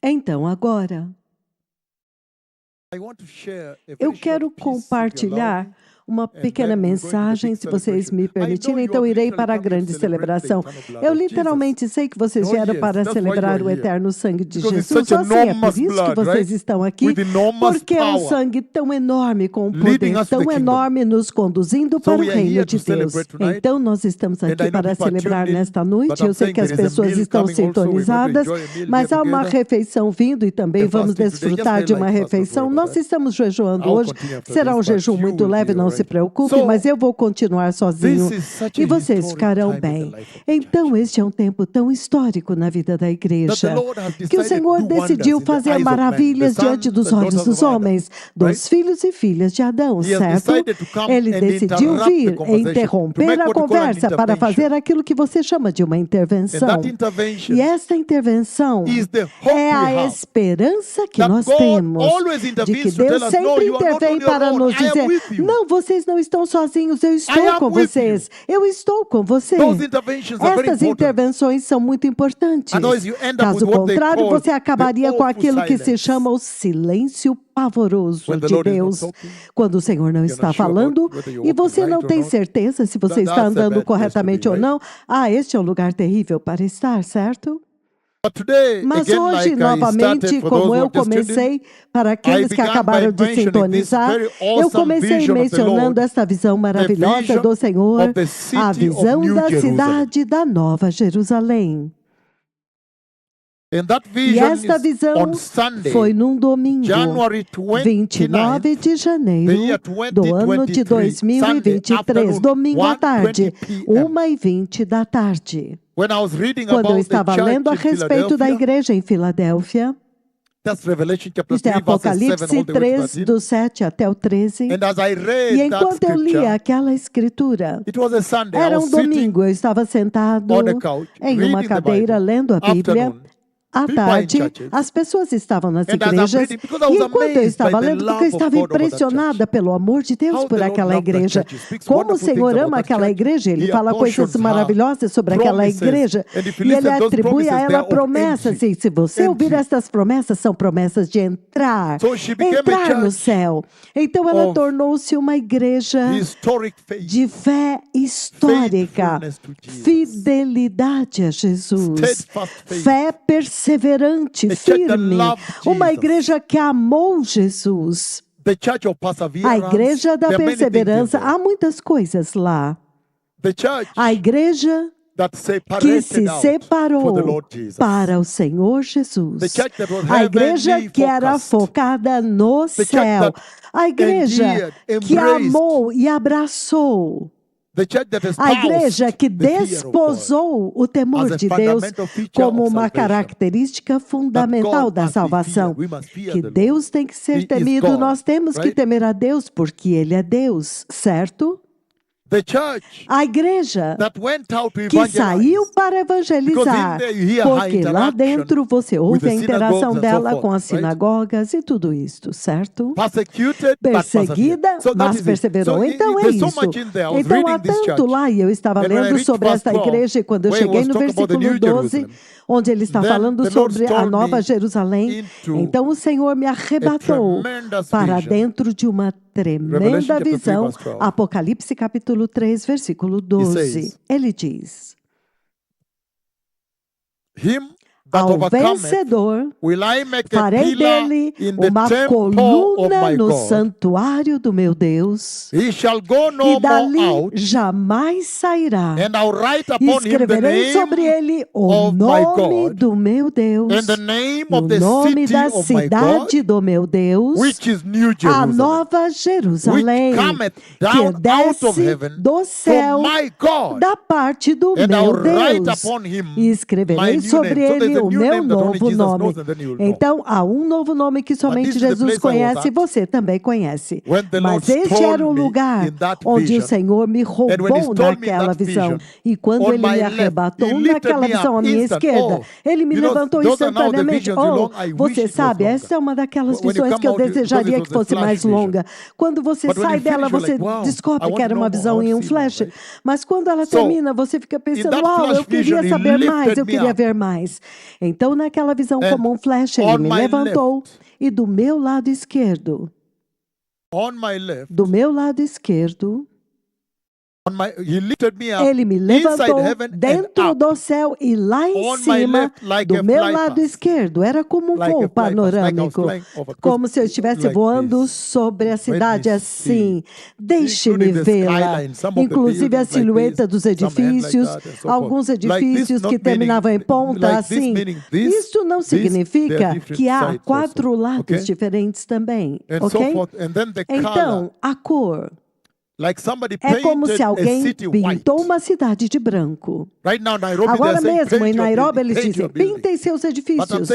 Então, agora, eu quero compartilhar uma pequena mensagem, se vocês me permitirem, então irei para a grande celebração. Eu literalmente sei que vocês vieram para celebrar o eterno sangue de Jesus. Assim, é por isso que vocês estão aqui, porque é um sangue tão enorme, com um poder tão enorme, nos conduzindo para o reino de Deus. Então, nós estamos aqui para celebrar nesta noite. Eu sei que as pessoas estão sintonizadas, mas há uma refeição vindo e também vamos desfrutar de uma refeição. Nós estamos jejuando hoje, será um jejum muito leve, não se preocupe, mas eu vou continuar sozinho e vocês ficarão bem. Então, este é um tempo tão histórico na vida da igreja, que o Senhor decidiu fazer maravilhas diante dos olhos dos homens, dos filhos e filhas de Adão, certo? Ele decidiu vir e interromper a conversa para fazer aquilo que você chama de uma intervenção. E essa intervenção é a esperança que nós temos de que Deus sempre intervém para nos dizer: não, vocês não estão sozinhos, eu estou com vocês. Eu estou com vocês. Essas intervenções são muito importantes. Caso contrário, você acabaria com aquilo que se chama o silêncio pavoroso de Deus, quando o Senhor não está falando e você não tem certeza se você está andando corretamente ou não. Este é um lugar terrível para estar, certo? Mas hoje, novamente, como eu comecei, para aqueles que acabaram de sintonizar, eu comecei mencionando essa visão maravilhosa do Senhor, a visão da cidade da Nova Jerusalém. E esta visão foi num domingo, 29 de janeiro do ano de 2023, domingo à tarde, 1h20 da tarde. Quando eu estava lendo a respeito da igreja em Filadélfia, isto é Apocalipse 3, do 7 até o 13. E enquanto eu lia aquela escritura, era um domingo, eu estava sentado em uma cadeira lendo a Bíblia. À tarde, as pessoas estavam nas igrejas, e enquanto eu estava lendo, porque eu estava impressionada pelo amor de Deus por aquela igreja. Como o Senhor ama aquela igreja, Ele fala coisas maravilhosas sobre aquela igreja, e Ele atribui a ela promessas, e se você ouvir estas promessas, são promessas de entrar no céu. Então ela tornou-se uma igreja de fé histórica, fidelidade a Jesus, fé perseverante, firme, uma igreja que amou Jesus. A igreja da perseverança, há muitas coisas lá. A igreja que se separou para o Senhor Jesus. A igreja que era focada no céu. A igreja que amou e abraçou. A igreja que desposou o temor de Deus como uma característica fundamental da salvação. Que Deus tem que ser temido, nós temos que temer a Deus porque Ele é Deus, certo? A igreja que saiu para evangelizar, porque lá dentro você ouve a interação dela com as sinagogas e tudo isso, certo? Perseguida, mas perseverou. Então é isso. Então há tanto lá, e eu estava lendo sobre esta igreja, e quando eu cheguei no versículo 12, onde ele está falando sobre a Nova Jerusalém, então o Senhor me arrebatou para dentro de uma tremenda visão. Apocalipse capítulo 3, versículo 12. Ele diz: ao vencedor, farei dele uma coluna no santuário do meu Deus, e dali jamais sairá. E escreverei sobre ele o nome do meu Deus, o nome da cidade do meu Deus, a Nova Jerusalém, que desce do céu da parte do meu Deus. E escreverei sobre ele o meu novo nome. Então, há um novo nome que somente Jesus conhece e você também conhece. Mas este era o lugar onde o Senhor me roubou naquela visão. E quando Ele me arrebatou naquela visão à minha esquerda, Ele me levantou instantaneamente. Você sabe, essa é uma daquelas visões que eu desejaria que fosse mais longa. Quando você sai dela, você descobre que era uma visão em um flash. Mas quando ela termina, você fica pensando, eu queria saber mais, eu queria ver mais. Então, naquela visão como um flash, ele me levantou e do meu lado esquerdo, do meu lado esquerdo, ele me levantou dentro do céu e lá em cima, do meu lado esquerdo, era como um voo panorâmico, como se eu estivesse voando sobre a cidade assim. Deixe-me vê-la, inclusive a silhueta dos edifícios, alguns edifícios que terminavam em ponta assim. Isso não significa que há 4 lados diferentes também, ok? Então, a cor é como se alguém pintou uma cidade de branco. Agora mesmo, em Nairobi, eles dizem, pintem seus edifícios.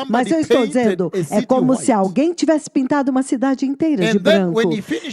Mas eu estou dizendo, é como se alguém tivesse pintado uma cidade inteira de branco.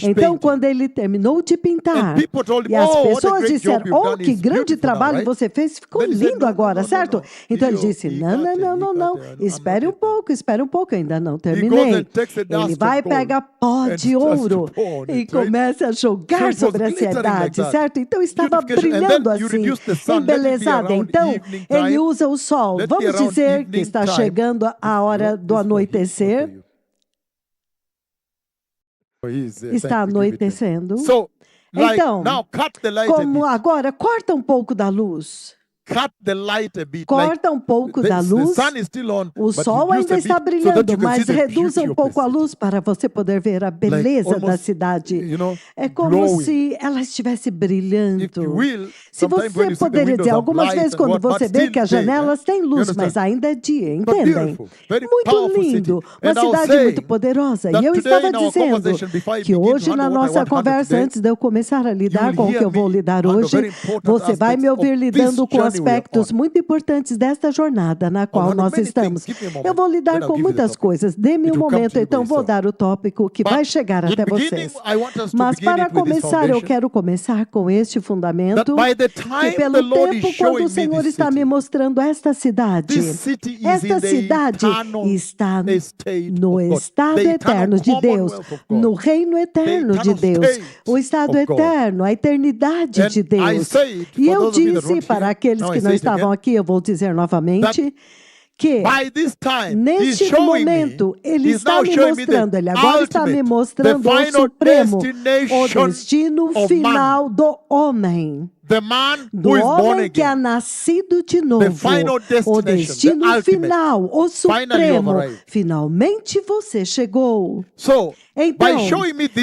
Então, quando ele terminou de pintar, e as pessoas disseram, oh, que grande trabalho você fez, ficou lindo agora, certo? Então ele disse, não, espere um pouco, ainda não terminei. Ele vai pegar pó de ouro e começa a jogar sobre a cidade, certo? Então estava brilhando assim, embelezada. Então ele usa o sol. Vamos dizer que está chegando a hora do anoitecer. Está anoitecendo. Então, como agora corta um pouco da luz. Corta um pouco da luz, o sol ainda está brilhando, mas reduza um pouco a luz para você poder ver a beleza da cidade. É como se ela estivesse brilhando. Se você poderia dizer, algumas vezes quando você vê que as janelas têm luz, mas ainda é dia, entendem? Muito lindo, uma cidade muito poderosa. E eu estava dizendo que hoje na nossa conversa, antes de eu começar a lidar com o que eu vou lidar hoje, você vai me ouvir lidando com aspectos muito importantes desta jornada na qual nós estamos. Eu vou lidar com muitas coisas. Dê-me um momento, então vou dar o tópico que vai chegar até vocês. Mas para começar, eu quero começar com este fundamento, que pelo tempo quando o Senhor está me mostrando esta cidade está no estado eterno de Deus, no reino eterno de Deus, o estado eterno, a eternidade de Deus. E eu disse para aqueles que não estavam aqui, eu vou dizer novamente, que neste momento ele está me mostrando, ele agora está me mostrando o supremo, o destino final do homem. Do homem que é nascido de novo, o destino final, o supremo. Finalmente você chegou. Então,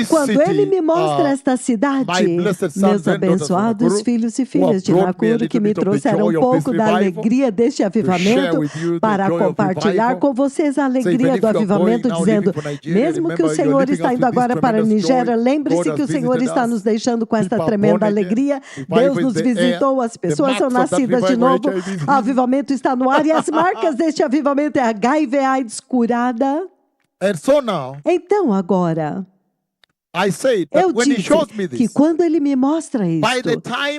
quando ele me mostra esta cidade, meus abençoados filhos e filhas de Nakuru, que me trouxeram um pouco da alegria deste avivamento, para compartilhar com vocês a alegria do avivamento, dizendo, mesmo que o Senhor está indo agora para a Nigéria, lembre-se que o Senhor está nos deixando com esta tremenda alegria. Deus nos visitou, as pessoas são nascidas de novo, o avivamento está no ar e as marcas deste avivamento é HIV/AIDS curada. Então agora, eu disse que quando ele me mostra isso,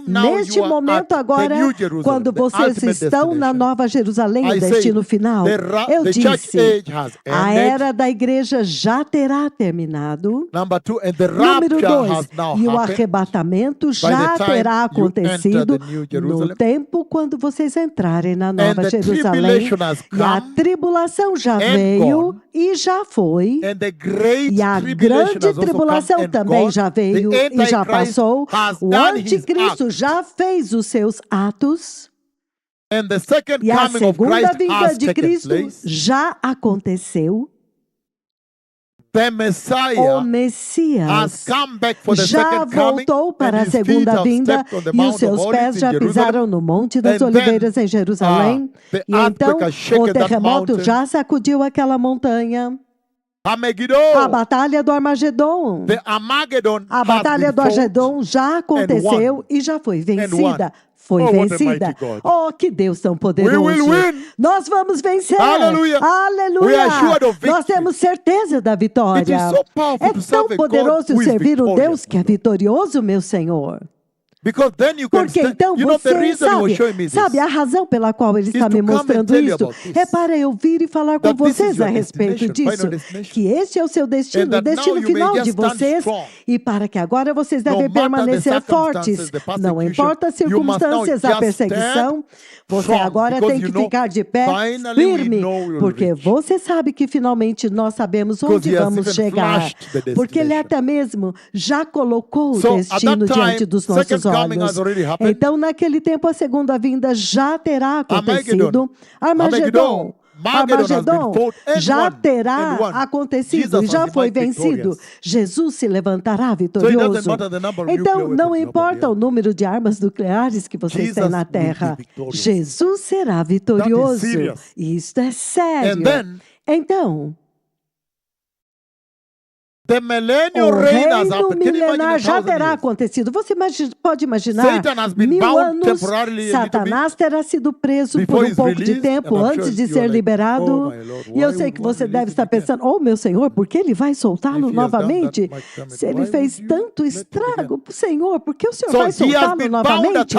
neste momento agora, quando vocês estão na Nova Jerusalém, o destino final, eu disse, a era da igreja já terá terminado. Número 2, e o arrebatamento já terá acontecido no tempo quando vocês entrarem na Nova Jerusalém. E a tribulação já veio e já foi. E a grande tribulação também já veio e já passou. O anticristo já fez os seus atos. E a segunda vinda de Cristo já aconteceu. O Messias já voltou para a segunda vinda e os seus pés já pisaram no Monte das Oliveiras em Jerusalém. E então o terremoto já sacudiu aquela montanha. A batalha do Armagedon. A batalha do Armagedon já aconteceu e já foi vencida. Foi vencida. Oh, que Deus tão poderoso. Nós vamos vencer. Aleluia. Nós temos certeza da vitória. É tão poderoso servir o Deus que é vitorioso, meu Senhor. Porque então você sabe a razão pela qual ele está me mostrando isso? É para eu vir e falar com vocês a respeito disso. Que este é o seu destino, o destino final de vocês. E para que agora vocês devem permanecer fortes. Não importa as circunstâncias, a perseguição, você agora tem que ficar de pé firme. Porque você sabe que finalmente nós sabemos onde vamos chegar. Porque ele até mesmo já colocou o destino diante dos nossos olhos. Então, naquele tempo, a segunda vinda já terá acontecido. Armagedon já terá acontecido e já foi vencido. Jesus se levantará vitorioso. Então, não importa o número de armas nucleares que vocês têm na Terra, Jesus será vitorioso. Isto é sério. Então, o reino milenar já terá acontecido. Você pode imaginar, 1000 anos, Satanás terá sido preso por um pouco de tempo antes de ser liberado. E eu sei que você deve estar pensando, oh meu Senhor, por que ele vai soltá-lo novamente? Se ele fez tanto estrago, Senhor, por que o Senhor vai soltá-lo novamente?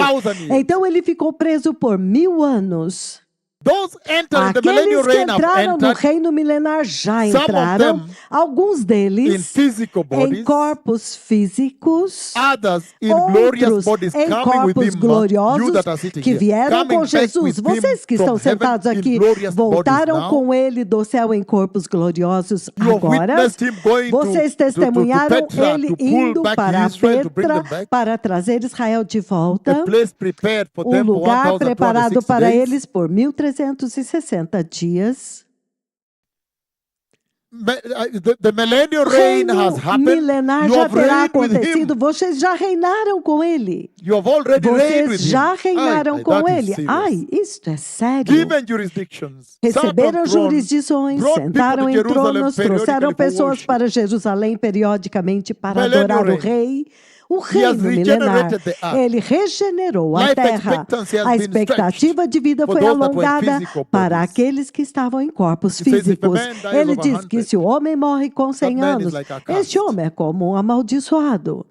Então ele ficou preso por 1000 anos. Aqueles que entraram no reino milenar já entraram, alguns deles em corpos físicos, outros em corpos gloriosos que vieram com Jesus. Vocês que estão sentados aqui voltaram com ele do céu em corpos gloriosos agora. Vocês testemunharam ele indo para Petra para trazer Israel de volta, um lugar preparado para eles por 1360 dias. The millennial reign has happened. Milenar já terá acontecido. Vocês já reinaram com ele. Vocês já reinaram com ele. Ai, isto é sério. Receberam jurisdições, sentaram em tronos, trouxeram pessoas para Jerusalém periodicamente para adorar o rei. O reino milenar, ele regenerou a terra. A expectativa de vida foi alongada para aqueles que estavam em corpos físicos. Ele diz que se o homem morre com 100 anos, este homem é como um amaldiçoado.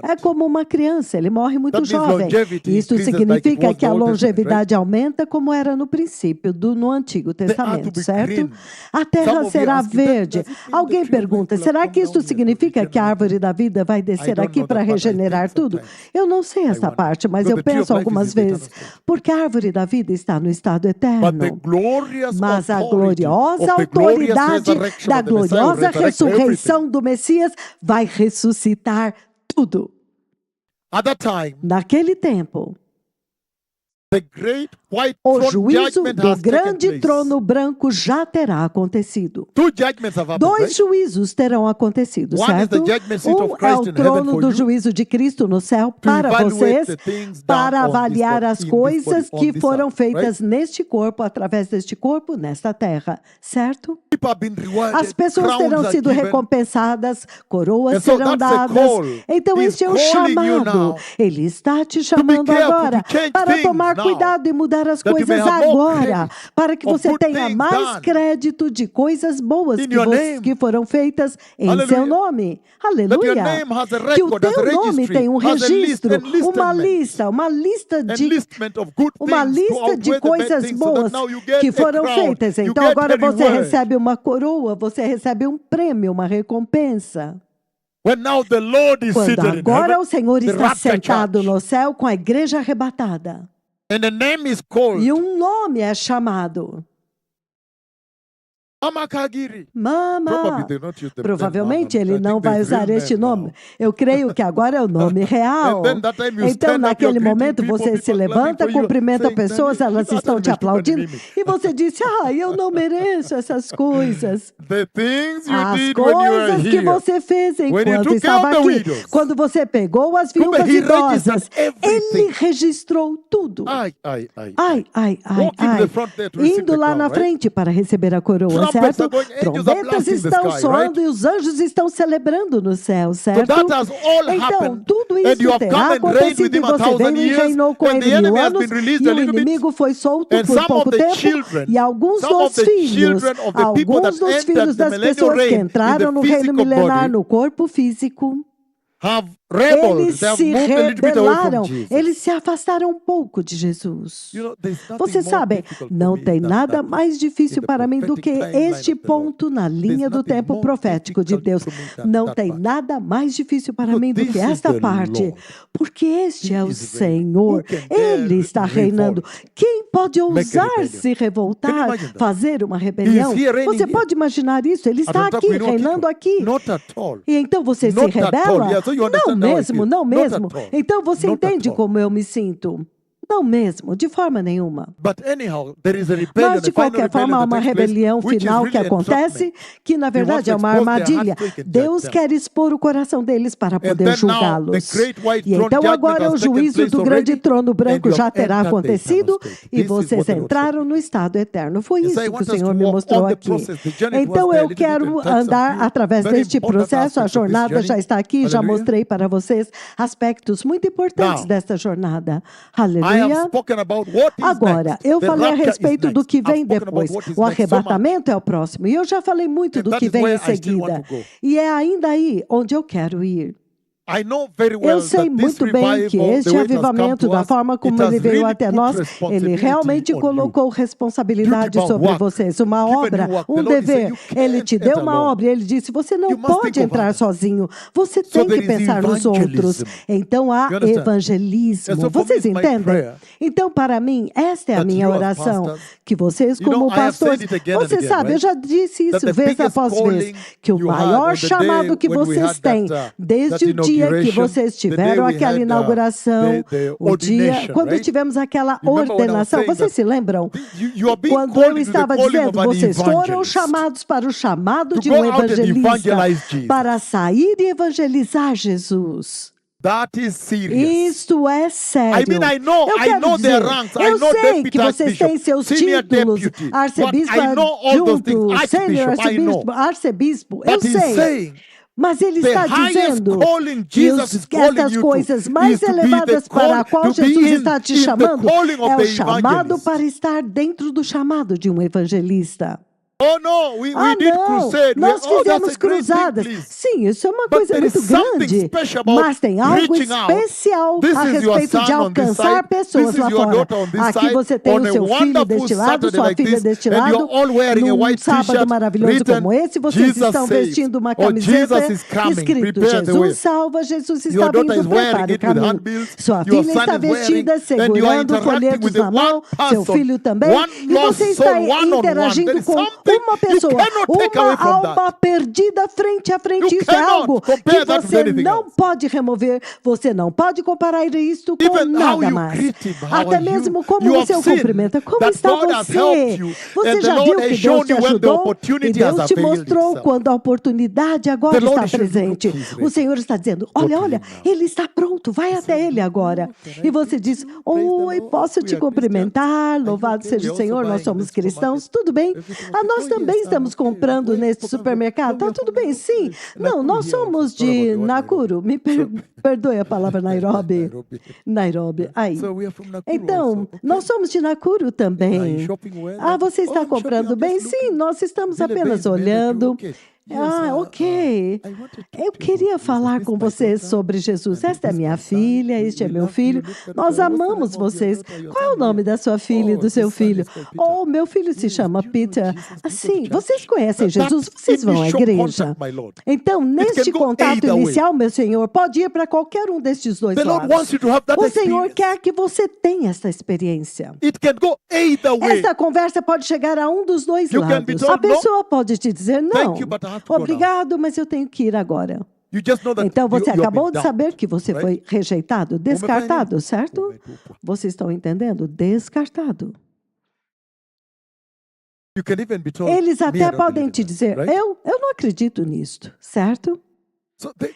É como uma criança, ele morre muito jovem. Isso significa que a longevidade aumenta como era no princípio, no Antigo Testamento, certo? A terra será verde. Alguém pergunta, será que isso significa que a árvore da vida vai descer aqui para regenerar tudo? Eu não sei essa parte, mas eu penso algumas vezes, porque a árvore da vida está no estado eterno. Mas a gloriosa autoridade da gloriosa ressurreição do Messias vai ressuscitar tudo. Naquele tempo, o juízo do grande trono branco já terá acontecido. 2 juízos terão acontecido, certo? Um é o trono do juízo de Cristo no céu para vocês, para avaliar as coisas que foram feitas neste corpo, através deste corpo, nesta terra, certo? As pessoas terão sido recompensadas, coroas serão dadas. Então este é o chamado. Ele está te chamando agora para tomar cuidado e mudar as coisas agora, para que você tenha mais crédito de coisas boas que foram feitas em seu nome. Aleluia! Que o teu nome tem um registro, uma lista de coisas boas que foram feitas. Então agora você recebe uma coroa, você recebe um prêmio, uma recompensa. Quando agora o Senhor está sentado no céu com a igreja arrebatada. E um nome é chamado Mama. Provavelmente ele não vai usar este nome. Eu creio que agora é o nome real. Então, naquele momento, você se levanta, cumprimenta pessoas, elas estão te aplaudindo, e você disse, eu não mereço essas coisas. As coisas que você fez enquanto estava aqui. Quando você pegou as viúvas idosas, ele registrou tudo. Indo lá na frente para receber a coroa. Certo? Trombetas estão soando e os anjos estão celebrando no céu, certo? Então, tudo isso terá acontecido e você veio e reinou com ele 1000 anos e o inimigo foi solto por pouco tempo e alguns dos filhos das pessoas que entraram no reino milenar no corpo físico have rebelled. Eles They have se moved a little bit away from rebelaram, Jesus. eles se afastaram um pouco de Jesus. You know, there's nothing Você more sabe, difficult for não me tem than nada that mais difícil in the para mim do que prophetic timeline este of the Lord. ponto na linha do nothing tempo more profético de Deus. difficult for me than Não that tem part. nada mais difícil para Because mim do this que is esta the parte, Lord. porque este He é o is reigning. Senhor. Who can dare Ele está reinando. revolt? Quem pode Make a ousar rebellion? se Can you revoltar, imagine that? fazer uma rebelião? He is here reigning Você here. pode imaginar isso? Ele está At the aqui, top, we don't reinando kick aqui. Not at all. E então você se Not at all. rebela? Yeah, so you Não understand how I mesmo, feel. não Not mesmo. at all. Então você Not at entende all. como eu me sinto? Não mesmo, de forma nenhuma. But anyhow, there is a rebellion, Mas, de a final qualquer forma, há rebellion uma that takes place, rebelião which is final really que acontece, entrapment. que na verdade é uma expose their armadilha. hearts so he can judge Deus them. quer expor o coração deles para And poder then now, julgá-los. the great white E throne então judgment agora has o taken juízo place do grande already, trono and branco you já have terá entered the acontecido eternal state. e This is vocês what the Lord entraram showed no me. estado eterno. Foi Yes, isso I que o want us to Senhor me walk mostrou on the aqui. process. The journey Então was there, eu a little bit quero and touch some andar few através very deste important processo. A aspects of this jornada journey. já está aqui, já Hallelujah. mostrei para vocês aspectos muito importantes Now, desta jornada. I have Aleluia. spoken about what is Agora, next. eu The falei a rapture is respeito do next. que I've vem spoken about depois. what is O next so much. arrebatamento é o próximo. E eu já falei muito And do that que is vem where em I still want seguida. to go. E é ainda aí onde eu quero ir. I know very Eu well sei that this muito bem que revival, the este way it has come avivamento, to da us, forma como it has ele veio really até put nós, ele responsibility realmente on you. colocou responsabilidade Duty sobre work. vocês. Uma Given obra, you work. um The Lord is saying dever. you can't Ele te deu enter uma alone. obra e ele disse, você não You must pode think of entrar others. sozinho. Você So tem que there is pensar nos outros. evangelism. Então há You understand? evangelismo. And so for me, Vocês it's my entendem? prayer Então, para mim, esta é a that minha you as oração. pastors, Que vocês, you know, como I have pastores, said it again and você again, sabe, eu right? já disse isso That the vez biggest após vez, calling que o you had maior on the chamado day que when we vocês had têm, that desde o dia que inauguration, vocês the day tiveram we aquela had inauguração, the o dia, ordination, quando right? tivemos aquela You remember when I was ordenação, saying vocês that se lembram? you are being Quando called eu into the estava calling dizendo, of an vocês foram evangelist. chamados para o chamado To de go um out and evangelista, evangelize Jesus. para sair e evangelizar Jesus. That is serious. Isto é sério. I mean, I know dizer, their ranks. I eu know sei deputy que vocês têm seus senior títulos, deputy. But arcebispo I know all those things. adjunto, sênior Archbishop, I know. arcebispo, eu But he's sei. saying Mas ele the está highest dizendo calling que Jesus is calling estas you coisas to mais is to be elevadas the para a call, qual to be Jesus in está te the chamando calling of é the o chamado evangelist. para estar dentro do chamado de um evangelista. Oh no, we did crusade. Nós that's a fizemos great cruzadas. thing, please. Sim, isso é uma But coisa there is muito something grande. special about Mas tem algo reaching out. especial This a is your respeito de son on this alcançar side. pessoas This is lá your fora. daughter on this Aqui side. você tem On o a seu filho wonderful deste lado, Saturday sua like filha this, deste and lado, you're all wearing a num white sábado t-shirt maravilhoso written, como esse, vocês Jesus estão saves. vestindo uma Or camiseta Jesus is coming. escrito Prepare the way. Jesus salva, Jesus Your está daughter vindo, is wearing prepare o it with caminho. handbills. Sua Your filha son está is wearing, vestida, and you are segurando interacting folhetos with na mão, one seu person, filho também, one e você lost está soul, one on one. interagindo There is com something uma you pessoa, cannot take away uma from alma that. perdida frente a frente. You Isso é cannot algo que compare that with você anything não else. pode remover, você não pode comparar isto com Even how nada you mais. greet him, how Até are mesmo you? como You você have o seen cumprimenta, como that está God has você? helped you, Você and já the viu Lord que has shown Deus te you when the ajudou e opportunity Deus has te availed mostrou itself. quando a oportunidade agora The Lord está is showing you, presente. look, he's O ready. Senhor está dizendo, Go olha, to olha, him now. ele está pronto, vai até ele agora. E você diz, oi, posso te cumprimentar, louvado seja o Senhor, nós somos cristãos, tudo bem. Nós também estamos comprando neste supermercado, tá tudo bem, sim. Não, nós somos de Nakuru, perdoe a palavra Nairobi. Nairobi, aí. Então, nós somos de Nakuru também. Você está comprando bem? Sim, nós estamos apenas olhando. Ok. Eu queria falar com vocês sobre Jesus. Esta é minha filha, este é meu filho. Nós amamos vocês. Qual é o nome da sua filha e do seu filho? Oh, meu filho se chama Peter. Assim, vocês conhecem Jesus? Vocês vão à igreja? Então, neste contato inicial, meu Senhor, pode ir para qualquer um destes dois lados. O Senhor quer que você tenha esta experiência. Esta conversa pode chegar a um dos dois lados. A pessoa pode te dizer, não, obrigado, mas eu tenho que ir agora. Então você acabou de saber que você foi rejeitado, descartado, certo? Vocês estão entendendo? Descartado. Eles até podem te dizer, eu não acredito nisto, certo?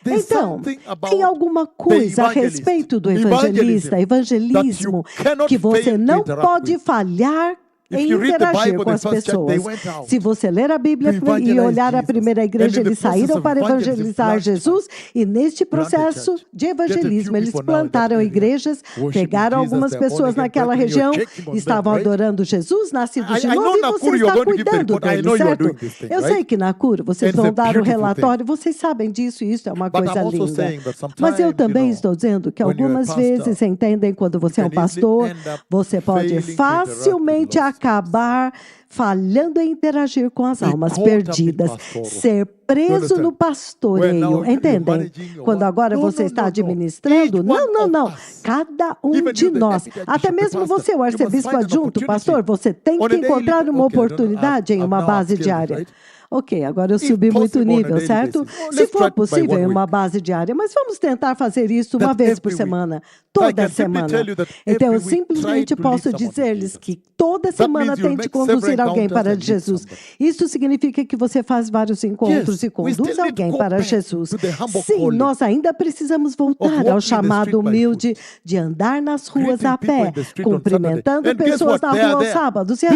Então, tem alguma coisa a respeito do evangelismo que você não pode falhar em interagir com as pessoas. Se você ler a Bíblia e olhar a primeira igreja, eles saíram para evangelizar Jesus, e neste processo de evangelismo, eles plantaram igrejas, pegaram algumas pessoas naquela região, estavam adorando Jesus, nascidos de novo, e você está cuidando deles, certo? Eu sei que na cura vocês vão dar o relatório, vocês sabem disso, e isso é uma coisa linda. Mas eu também estou dizendo que algumas vezes, entendem, quando você é um pastor, você pode facilmente acabar falhando em interagir com as almas perdidas, ser preso no pastoreio, entendem? Quando agora você está administrando, não. Cada um de nós, até mesmo você, o arcebispo adjunto, pastor, você tem que encontrar uma oportunidade em uma base diária. Ok, agora eu subi muito o nível, certo? Se for possível, em uma base diária, mas vamos tentar fazer isso uma vez por semana, toda semana. Então, eu simplesmente posso dizer-lhes que toda semana tente conduzir alguém para Jesus. Isso significa que você faz vários encontros e conduz alguém para Jesus. Sim, nós ainda precisamos voltar ao chamado humilde de andar nas ruas a pé, cumprimentando pessoas na rua aos sábados. E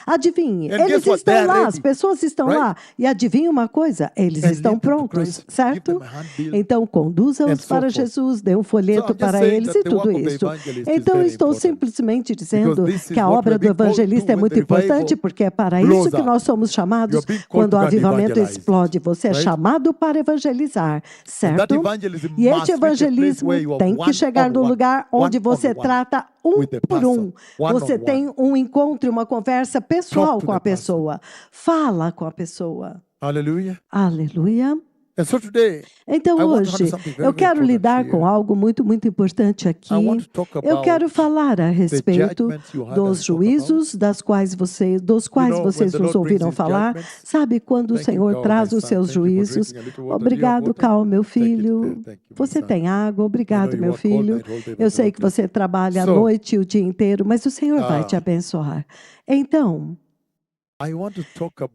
adivinhe, eles estão lá, as pessoas estão lá. E adivinhe uma coisa, eles estão prontos, certo? Então, conduza-os para Jesus, dê um folheto para eles e tudo isso. Então, estou simplesmente dizendo que a obra do evangelista é muito importante, porque é para isso que nós somos chamados. Quando o avivamento explode, você é chamado para evangelizar, certo? E este evangelismo tem que chegar no lugar onde você trata um por um. Você tem um encontro, uma conversa pessoal com a pessoa. Fala com a pessoa. Aleluia. Aleluia. Então, hoje, eu quero lidar com algo muito, muito importante aqui. Eu quero falar a respeito dos juízos dos quais vocês nos ouviram falar. Sabe, quando o Senhor traz os seus juízos? Obrigado, Cal, meu filho. Você tem água? Obrigado, meu filho. Eu sei que você trabalha à noite e o dia inteiro, mas o Senhor vai te abençoar. Então,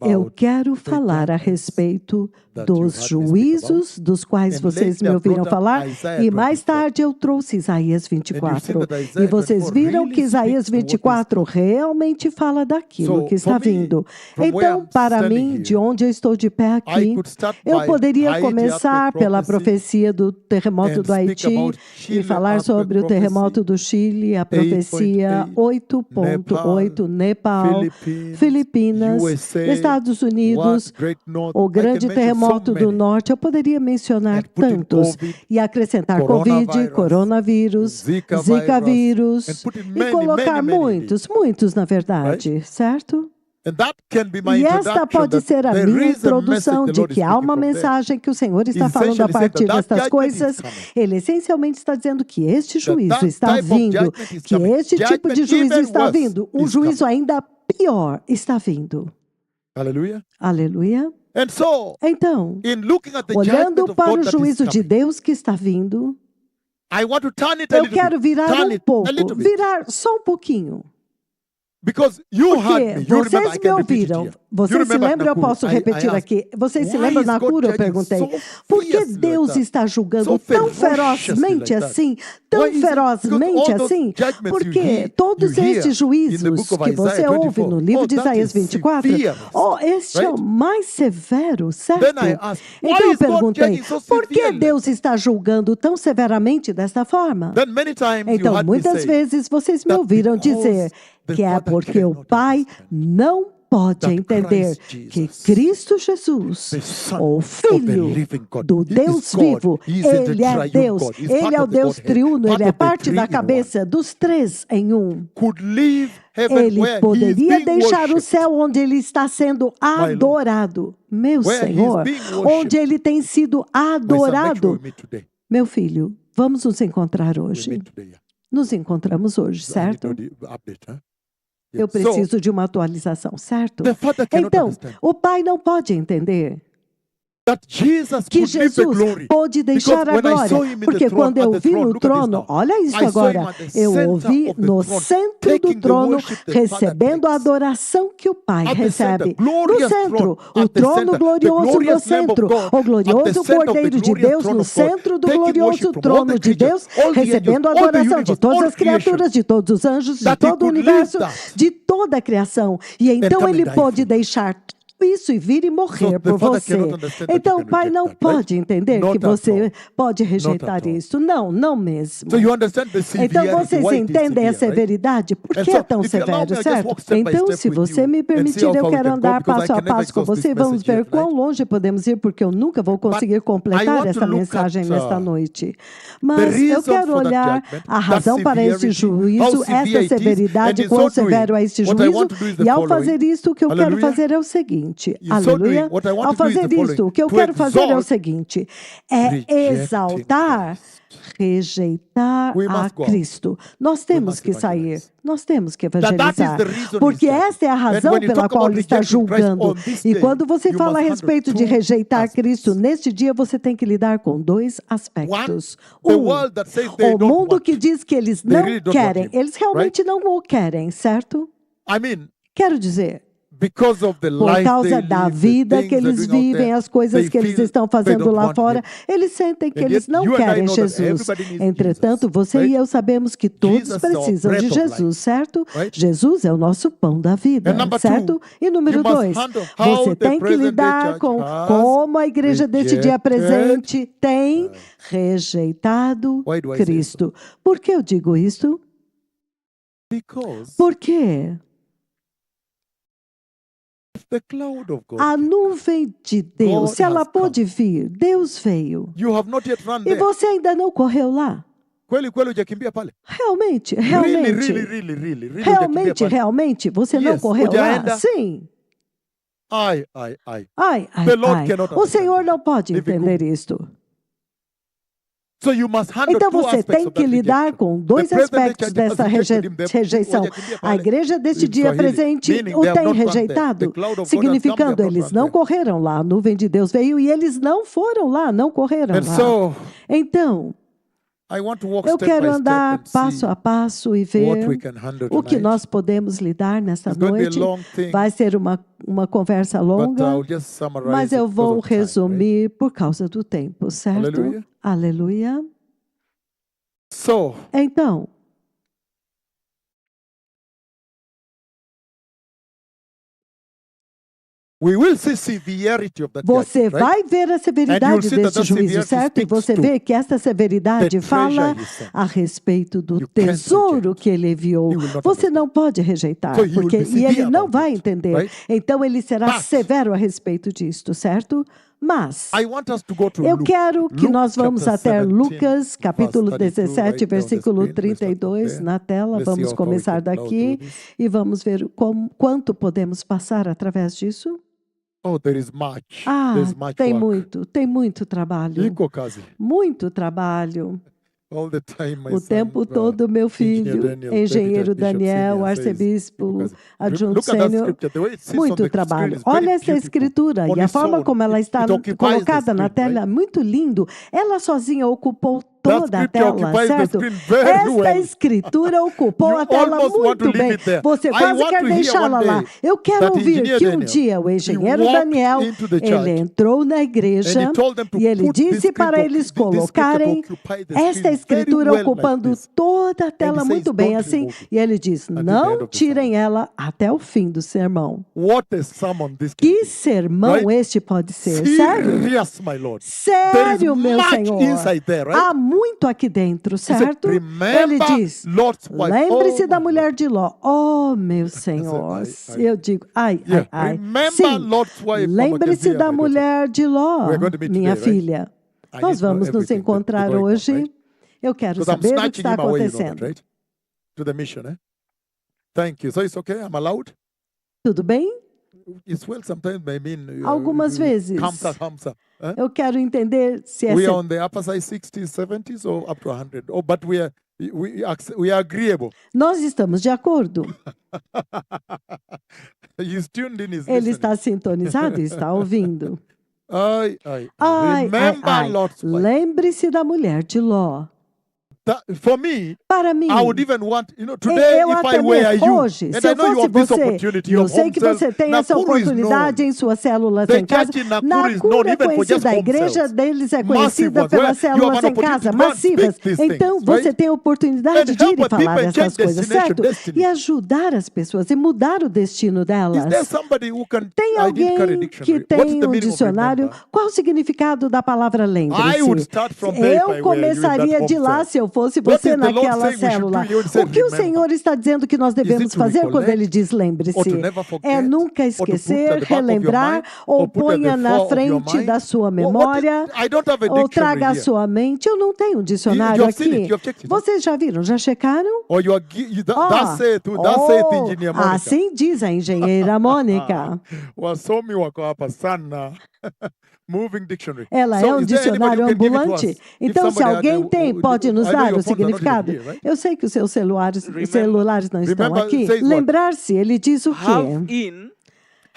eu quero falar a respeito dos juízos dos quais vocês me ouviram falar, e mais tarde eu trouxe Isaías 24. E vocês viram que Isaías 24 realmente fala daquilo que está vindo. Então, para mim, de onde eu estou de pé aqui, eu poderia começar pela profecia do terremoto do Haiti e falar sobre o terremoto do Chile, a profecia 8.8, Nepal, Filipinas, Estados Unidos, o grande terremoto do norte. Eu poderia mencionar tantos e acrescentar Covid, coronavírus, Zika vírus, e colocar muitos, na verdade, certo? E esta pode ser a minha introdução de que há uma mensagem que o Senhor está falando a partir destas coisas. Ele essencialmente está dizendo que este juízo está vindo, que este tipo de juízo está vindo. Um juízo ainda pior está vindo. Aleluia. Aleluia. Então, olhando para o juízo de Deus que está vindo, eu quero virar um pouco, virar só um pouquinho. Porque vocês me ouviram. Vocês se lembram? Eu posso repetir aqui. Vocês se lembram na cura? Eu perguntei. Por que Deus está julgando tão ferozmente assim? Tão ferozmente assim? Porque todos estes juízos que você ouve no livro de Isaías 24, este é o mais severo, certo? Então eu perguntei, por que Deus está julgando tão severamente desta forma? Então, muitas vezes vocês me ouviram dizer que é porque o Pai não pode entender que Cristo Jesus, o Filho do Deus vivo, Ele é Deus, Ele é o Deus triuno, Ele é parte da cabeça dos três em um. Ele poderia deixar o céu onde Ele está sendo adorado, meu Senhor, onde Ele tem sido adorado. Meu filho, vamos nos encontrar hoje. Nos encontramos hoje, certo? Eu preciso de uma atualização, certo? Então, o Pai não pode entender que Jesus pôde deixar a glória, porque quando eu vi no trono, olha isso agora, eu o vi no centro do trono, recebendo a adoração que o Pai recebe. No centro, o trono glorioso no centro, o glorioso Cordeiro de Deus no centro do glorioso trono de Deus, recebendo a adoração de todas as criaturas, de todos os anjos, de todo o universo, de todos toda a criação. E então come ele and die pode for deixar tudo isso e vir e morrer por você. Então o pai não pode entender que você pode rejeitar isso. Não, não mesmo. Então vocês entendem a severidade? Por que é tão severo, certo? Então, se você me permitir, eu quero andar passo a passo com você e vamos ver quão longe podemos ir, porque eu nunca vou conseguir completar essa mensagem nesta noite. Mas eu quero olhar a razão para este juízo, essa severidade, quão severo é este juízo, e ao fazer isso, o que eu quero fazer é o seguinte. Aleluia. Ao fazer isto, o que eu quero fazer é o seguinte: é exaltar, rejeitar a Cristo. Nós temos que sair, nós temos que evangelizar, porque esta é a razão pela qual ele está julgando. E quando você fala a respeito de rejeitar Cristo, neste dia você tem que lidar com dois aspectos. O mundo que diz que eles não querem, eles realmente não o querem, certo? Quero dizer, por causa da vida que eles vivem, as coisas que eles estão fazendo lá fora, eles sentem que eles não querem Jesus. Entretanto, você e eu sabemos que todos precisam de Jesus, certo? Jesus é o nosso pão da vida, certo? E número 2, você tem que lidar com como a igreja deste dia presente tem rejeitado Cristo. Por que eu digo isso? Por quê? A nuvem de Deus, se ela pôde vir, Deus veio. E você ainda não correu lá? Realmente, você não correu lá? Sim. O Senhor não pode entender isto. Então você tem que lidar com dois aspectos dessa rejeição. A igreja deste dia presente o tem rejeitado, significando eles não correram lá. A nuvem de Deus veio e eles não foram lá, não correram lá. Então, eu quero andar passo a passo e ver o que nós podemos lidar nesta noite. Vai ser uma conversa longa, mas eu vou resumir por causa do tempo, certo? Aleluia. Então, você vai ver a severidade desse juízo, certo? E você vê que esta severidade fala a respeito do tesouro que ele enviou. Você não pode rejeitar, porque ele não vai entender. Então ele será severo a respeito disto, certo? Mas eu quero que nós vamos até Lucas, capítulo 17, versículo 32, na tela. Vamos começar daqui e vamos ver quanto podemos passar através disso. Tem muito trabalho. Muito trabalho. O tempo todo, meu filho, engenheiro Daniel, arcebispo, adjunto sênior, muito trabalho. Olha essa escritura e a forma como ela está colocada na tela, muito lindo. Ela sozinha ocupou toda a tela, certo? Esta escritura ocupou a tela muito bem. Você quase quer deixá-la lá. Eu quero ouvir que um dia o engenheiro Daniel, ele entrou na igreja e ele disse para eles colocarem esta escritura ocupando toda a tela muito bem assim. E ele diz, não tirem ela até o fim do sermão. Que sermão este pode ser? Sério? Sério, meu Senhor. Há muito aqui dentro, certo? Ele diz, lembre-se da mulher de Ló. Oh, meu Senhor. Eu digo, Sim, lembre-se da mulher de Ló, minha filha. Nós vamos nos encontrar hoje. Eu quero saber o que está acontecendo. Tudo bem? Algumas vezes. Eu quero entender se é... We are on the upper side 60s, 70s or up to 100. Oh, but we are agreeable. Nós estamos de acordo. He's tuned in, Ele está sintonizado e está ouvindo. Lembre-se da mulher de Ló. For me, para mim, I would even want, today eu if até I were mesmo you, hoje, and se I eu know you fosse have this você, opportunity eu of sei home que cells, você tem essa Nakuru is oportunidade known. em suas células The em casa. church in Nakuru is known Nakuru é even for just conhecida, a home igreja cells. deles é Massive conhecida ones, where pelas you have células an em casa, opportunity to go and speak massivas. these Então, things, você right? tem a oportunidade And de ir help e people falar and essas change coisas, destination, certo? destiny. E ajudar as pessoas e mudar o destino Is there delas. somebody who can, Tem I didn't carry a alguém que dictionary. What is tem the um meaning of dicionário? remember? Qual o significado da palavra I would lembre-se? start from there if I Eu were you in começaria that de home lá cell. se eu fosse What você is the Lord naquela saying we should célula. do? You would say, O que o remember. Senhor está dizendo que nós devemos to fazer quando recollect? Ele diz Or to lembre-se? never forget? É nunca Or to put at esquecer, the back of your relembrar, mind? ou Or put at ponha the na fore of your frente mind? da sua What memória, I don't have a ou dictionary traga à here. sua mente. Eu não tenho um dicionário You have seen it, aqui. you have checked it, Vocês já viram? Já checaram? Or you are, that's it, engineer Monica. Assim diz a engenheira Mônica. Wasomi wako hapa sana. Moving dictionary. Ela So é um is there anybody dicionário who can give it to ambulante. us? Então, If se somebody alguém tem, pode nos I know dar your o phones are not even significado. here, right? Eu sei que os seus celulares não estão Remember aqui. says what? Lembrar-se, ele diz o quê?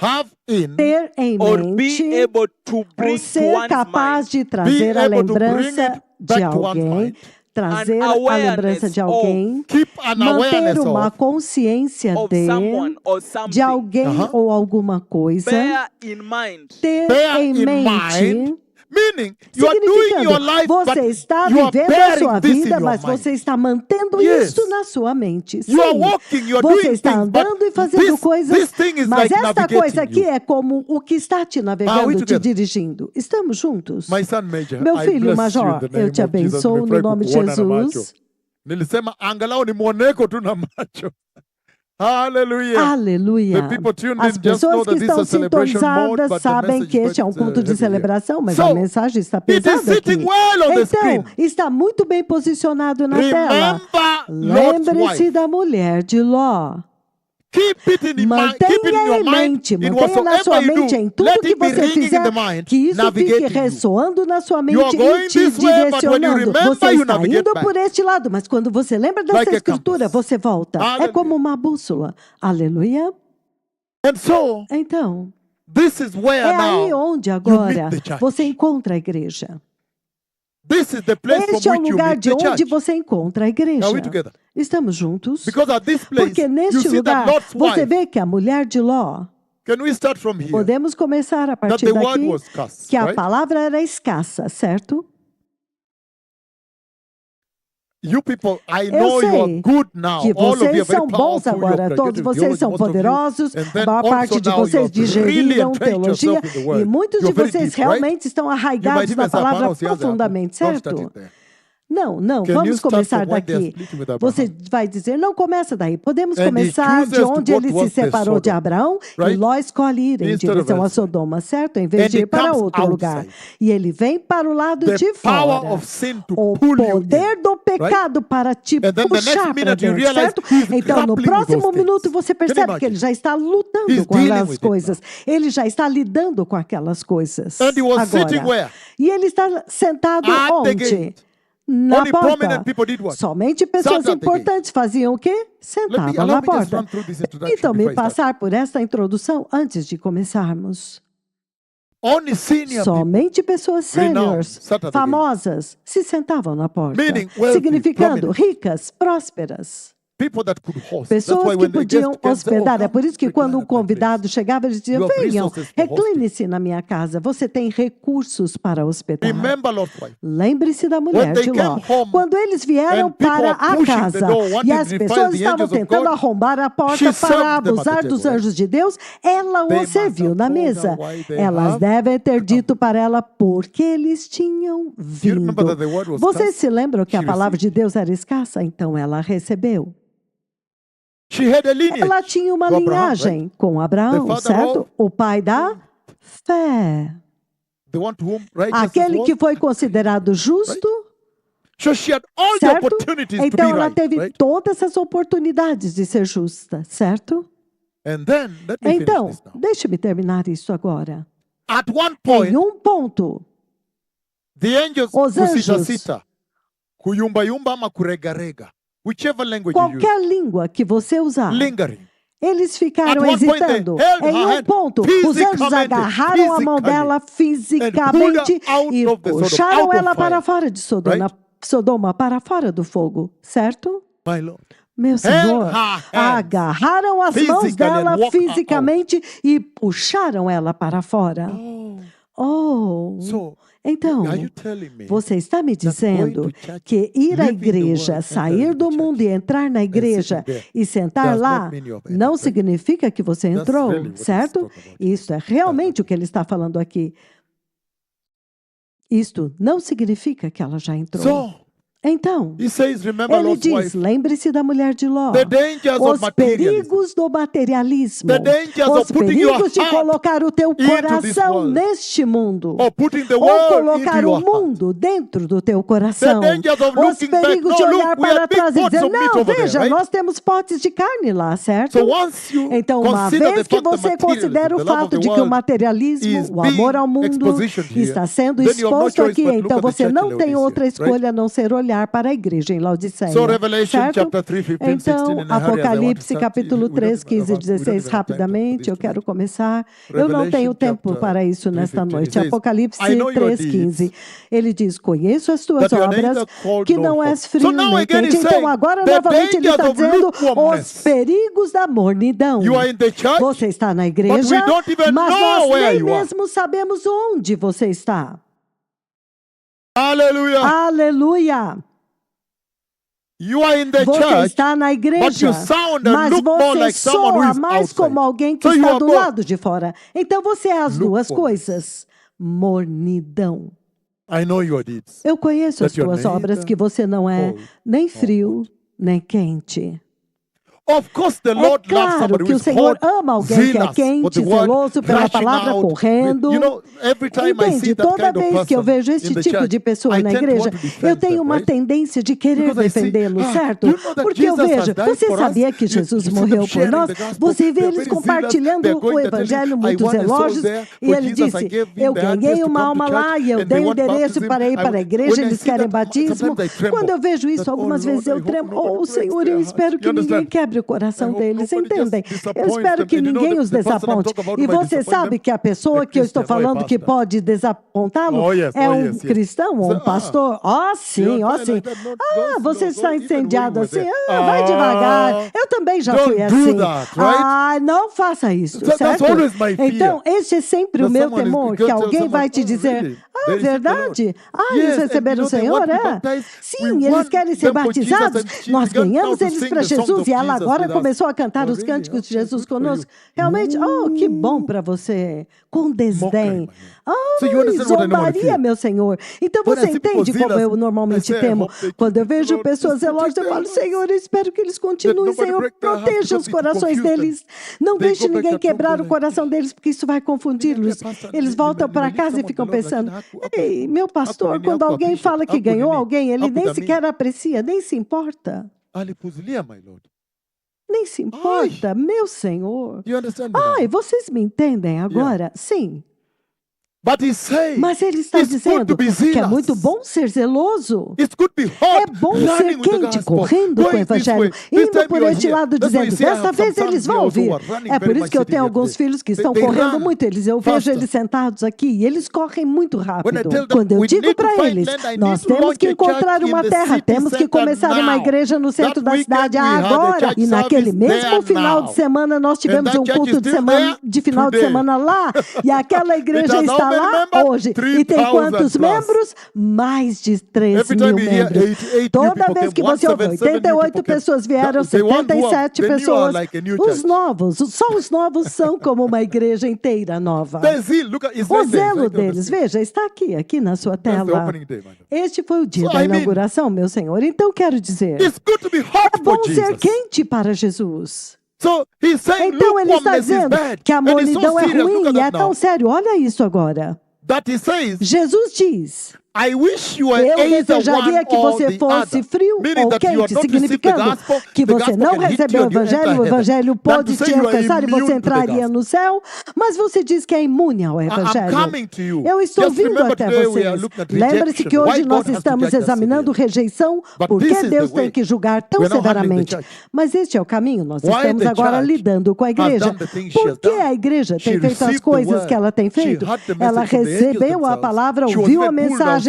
Have in, Ter em or mente, be able to ou bring to ser one's capaz mind de trazer a able to bring lembrança it de back to one's alguém, mind. trazer An a awareness lembrança de of- alguém, keep an manter awareness uma of, consciência of someone or de something. alguém ou alguma coisa, Bear in mind ter bear em in mente. mind, meaning you are doing your life, but Você está you are vivendo a bearing sua this in vida, your mas mind. você está mantendo Yes. isso na sua mente. Sim, You are walking, you are você doing está things, andando but e fazendo this coisas, thing is mas like esta navigating coisa aqui you. é como o que está te Are we navegando, te together? dirigindo. Estamos juntos? My son Major, Meu I filho bless Major, you in the eu name te of Jesus. abençoo no Nimefurahi nome de kukuona na macho. Jesus. Nilisema angalau ni mwoneko tu na macho. Hallelujah. Aleluia. The people tuned As in just know pessoas que that this is estão a celebration mode, sintonizadas but the sabem message que is este é um quite, culto de heavy here. celebração, mas So, a mensagem está it is pesada aqui. sitting well on the Então, screen. está muito bem posicionado na tela. Remember Lot's Lembre-se wife. da mulher de Ló. Keep it in mind, keep it in Mantenha your em mind, mente, in mantenha na sua whatsoever you mente, em do. tudo Let que it be você ringing in fizer, the mind, que isso fique navigating you. ressoando na sua You mente are going e te this way, but when you direcionando. remember, Você you está navigate indo back. por este lado, mas quando você lembra dessa Like a escritura, compass. você volta. É Hallelujah. como uma bússola. Aleluia. And so, Então, this is where é aí now onde you agora meet the church. você encontra a igreja. This is the place Este from é o which you lugar meet de the onde church. você encontra a igreja. Are we together? Estamos juntos? Because at this place, Porque you neste see lugar, that Lot's você wife. vê que a mulher de Ló, Can we start from here? podemos começar a That partir the word daqui, was scarce, que a right? palavra era escassa, certo? You people, I Eu know you are sei good now. que All of you are vocês very são bons powerful. agora, You're todos graduated vocês theology, são most of you. poderosos, And a then maior also parte de now you vocês are digeriram brilliant, trained teologia yourself in the word. e muitos de You're very vocês deep, right? realmente estão You might arraigados even na say, "Hapana, palavra usianze hapo." profundamente, Don't start certo? it there. Não, Can you vamos start começar from when they are daqui. splitting with Abraham? Você vai dizer, não começa daí. Podemos And he começar de chooses to onde go ele se towards the separou de Sodom, Abraão e right? Ló escolhe ir em Instead of direção a elsewhere. Sodoma, certo? Em vez And de he ir para comes outro lugar. outside. E ele vem para o lado The de power fora. of sin to O pull you poder in, do pecado para te And then the next puxar para minute you dentro, realize certo? he's Então, no grappling with próximo those minuto, things. você Can you percebe que ele imagine? já está lutando He's com dealing aquelas with it coisas. Ele já está lidando com aquelas coisas. And he was sitting where? Agora. E ele está sentado At the onde? gate. Na Only porta. prominent people did what? Somente pessoas Sat at the importantes faziam o quê? Sentavam allow na me just porta. run through this introduction Permitam-me before I start. passar por esta introdução antes de começarmos. Only senior people, Somente pessoas renowned, sêniores, sat at the gate. famosas, se sentavam na porta. Meaning wealthy, Significando prominent. ricas, prósperas. people that could host. That's Pessoas why que when the podiam guest came, they said, hospedar. "Oh, É por isso que come, quando recline um at my convidado chegava, eles diziam, You have venham, resources for hosting." recline-se na minha casa. Você tem recursos para hospedar. Remember Lot's wife. Lembre-se da mulher When they de Ló. came home, Quando eles vieram and people para are a pushing the casa door, wanting e as to defile pessoas the estavam angels of tentando God, arrombar a porta she served para them at the abusar table, dos right? anjos de Deus, ela They o must serviu have na told her mesa. why they Elas have devem ter dito para ela porque eles tinham vindo. remember that the word was Vocês scarce? se lembram que a She palavra de received. Deus era escassa? Então ela recebeu. She had a lineage. Ela tinha uma to Abraham, linhagem right? com Abraão, The father certo? of- O pai da fé. The one to whom righteousness Aquele was. que foi considerado justo, So she had all the certo? opportunities to Então be ela right, teve right? todas essas oportunidades de ser justa, certo? And then, let me Então, finish this now. deixe-me terminar isso agora. At one point, Em um ponto, the angels os anjos- kusita-sita, kuyumba-yumba ama kurega-rega, whichever language you use, qualquer língua que você usar, lingering. eles ficaram At one point, hesitando. they held Em her um hand ponto, os anjos physicamente, agarraram a mão physically, dela and pulled fisicamente her out e of the Sodom, puxaram out of ela para fire. fora de Sodoma, Right? Sodoma para fora do fogo, certo? My Lord. Meu Senhor, agarraram as mãos dela fisicamente e puxaram ela para fora. Então, você está me dizendo que ir à igreja, sair do mundo e entrar na igreja e sentar lá não significa que você entrou, certo? Isso é realmente o que ele está falando aqui. Isto não significa que ela já entrou. Então, ele diz, lembre-se da mulher de Ló, os perigos do materialismo, os perigos de colocar o teu coração neste mundo, ou colocar o mundo dentro do teu coração, os perigos de olhar para trás e dizer, não, veja, nós temos potes de carne lá, certo? Então, uma vez que você considera o fato de que o materialismo, o amor ao mundo está sendo exposto aqui, então você não tem outra escolha a não ser olhar para a igreja em Laodiceia, certo? Então, Apocalipse capítulo 3, 15 e 16, rapidamente, eu quero começar. Eu não tenho tempo para isso nesta noite. Apocalipse 3, 15. Ele diz, conheço as tuas obras, que não és frio nem quente. Então, agora, novamente, ele está dizendo os perigos da mornidão. Você está na igreja, mas nós nem mesmo sabemos onde você está. Aleluia! Aleluia! Você está na igreja, mas você soa mais como alguém que está do lado de fora. Então você é as duas coisas. Mornidão. Eu conheço as tuas obras, que você não é nem frio, nem quente. É claro que o Senhor ama alguém que é quente, zeloso pela palavra, correndo. Entende? Toda vez que eu vejo esse tipo de pessoa na igreja, eu tenho uma tendência de querer defendê-lo, certo? Porque eu vejo, você sabia que Jesus morreu por nós? Você vê eles compartilhando o evangelho muito zelosos, e ele disse, eu ganhei uma alma lá e eu dei o endereço para ir para a igreja, eles querem batismo. Quando eu vejo isso, algumas vezes eu tremo, oh Senhor, eu espero que ninguém quebre o coração deles, entendem? Eu espero que ninguém os desaponte. E você sabe que a pessoa que eu estou falando que pode desapontá-lo é um cristão ou um pastor? Sim. Você está incendiado assim? Vai devagar. Eu também já fui assim. Não faça isso, certo? Então, esse é sempre o meu temor, que alguém vai te dizer, verdade? Eles receberam o Senhor, Sim, eles querem ser batizados. Nós ganhamos eles para Jesus e ela agora começou a cantar os cânticos de Jesus conosco. Realmente, que bom para você. Com desdém. Zombaria, meu Senhor. Então você entende como eu normalmente temo? Quando eu vejo pessoas zelosas, eu falo, Senhor, eu espero que eles continuem. Senhor, proteja os corações deles. Não deixe ninguém quebrar o coração deles, porque isso vai confundi-los. Eles voltam para casa e ficam pensando, ei, meu pastor, quando alguém fala que ganhou alguém, ele nem sequer aprecia, nem se importa. Nem se importa, meu Senhor. Vocês me entendem agora? Sim. Mas ele está dizendo que é muito bom ser zeloso. É bom ser quente, correndo com o evangelho, indo por este lado, dizendo, dessa vez eles vão ouvir. É por isso que eu tenho alguns filhos que estão correndo muito. Eu vejo eles sentados aqui e eles correm muito rápido. Quando eu digo para eles, nós temos que encontrar uma terra, temos que começar uma igreja no centro da cidade agora. E naquele mesmo final de semana, nós tivemos um culto de final de semana lá. E aquela igreja está lá hoje. E tem quantos membros? Mais de 3 mil membros. Toda vez que você ouve, 88 pessoas vieram, 77 pessoas. Os novos, só os novos são como uma igreja inteira nova. O zelo deles, veja, está aqui na sua tela. Este foi o dia da inauguração, meu Senhor. Então quero dizer, é bom ser quente para Jesus. Então ele está dizendo que a mornidão é ruim e é tão sério. Olha isso agora. Jesus diz, eu desejaria que você fosse frio ou quente, significando que você não recebeu o evangelho pode te alcançar e você entraria no céu, mas você diz que é imune ao evangelho. Eu estou vindo até vocês. Lembre-se que hoje nós estamos examinando rejeição, porque Deus tem que julgar tão severamente. Mas este é o caminho, nós estamos agora lidando com a igreja. Por que a igreja tem feito as coisas que ela tem feito? Ela recebeu a palavra, ouviu a mensagem,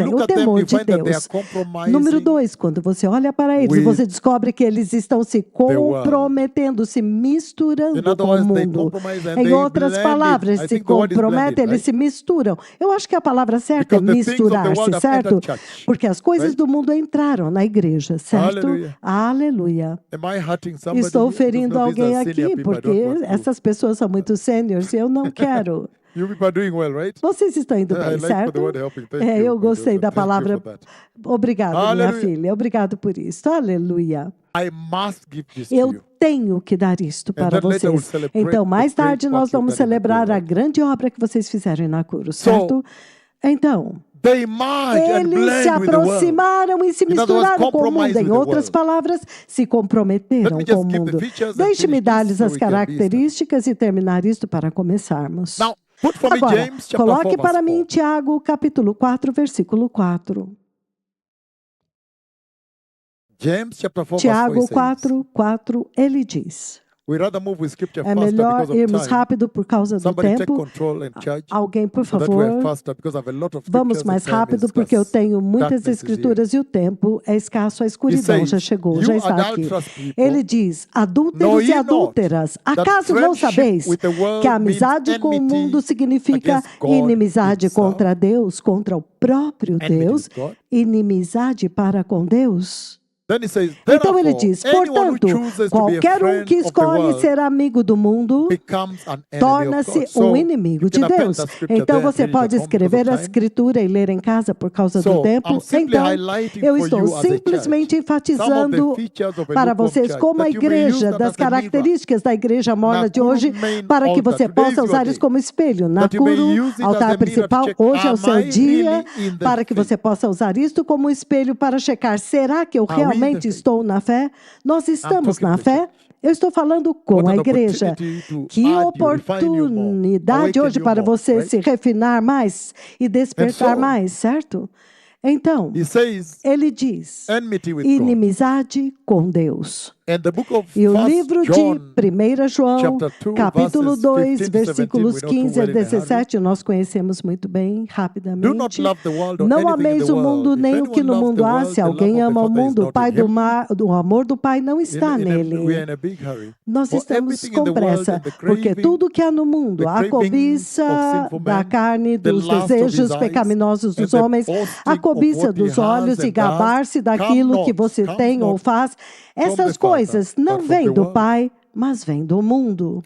fazem, look o at them, temor you de find that they are Deus. compromising Número 2, quando você olha para eles, with você descobre que eles estão se word. comprometendo, se misturando com o mundo. Em outras palavras, se comprometem, eles se misturam. Eu acho que a palavra certa é misturar-se, certo? Porque as coisas do mundo entraram na igreja, certo? Aleluia. Estou ferindo alguém aqui, porque essas pessoas são muito sêniores e eu não quero. Vocês estão indo bem, certo? Eu gostei da palavra. Obrigado, minha filha. Obrigado por isso. Aleluia. Eu tenho que dar isto para vocês. Então, mais tarde, nós vamos celebrar a grande obra que vocês fizeram em Nakuru, certo? Então, eles se aproximaram e se misturaram com o mundo. Em outras palavras, se comprometeram com o mundo. Deixe-me dar-lhes as características e terminar isto para começarmos. Agora, coloque para mim Tiago, capítulo 4, versículo 4. Tiago 4, 4, ele diz... É melhor irmos rápido por causa do tempo. Alguém, por favor, vamos mais rápido porque eu tenho muitas escrituras e o tempo é escasso, a escuridão já chegou, já está aqui. Ele diz, adúlteros e adúlteras, acaso não sabeis que a amizade com o mundo significa inimizade contra Deus, contra o próprio Deus, inimizade para com Deus? Então ele diz, portanto, qualquer um que escolhe ser amigo do mundo torna-se um inimigo de Deus. Então você pode escrever a escritura e ler em casa por causa do tempo. Então, eu estou simplesmente enfatizando para vocês como a igreja, das características da igreja morna de hoje, para que você possa usar isso como espelho. Nakuru, altar principal, hoje é o seu dia, para que você possa usar isto como espelho para checar, será que eu realmente estou na fé? Nós estamos na fé? Eu estou falando com a igreja. Que oportunidade hoje para você se refinar mais e despertar mais, certo? Então, ele diz, inimizade com Deus. E o livro de 1 João, capítulo 2, versículos 15 a 17, nós conhecemos muito bem, rapidamente. Não ameis o mundo nem o que no mundo há. Se alguém ama o mundo, o amor do Pai não está nele. Nós estamos com pressa, porque tudo que há no mundo, a cobiça da carne, dos desejos pecaminosos dos homens, a cobiça dos olhos e gabar-se daquilo que você tem ou faz, essas coisas não vêm do Pai, mas vêm do mundo.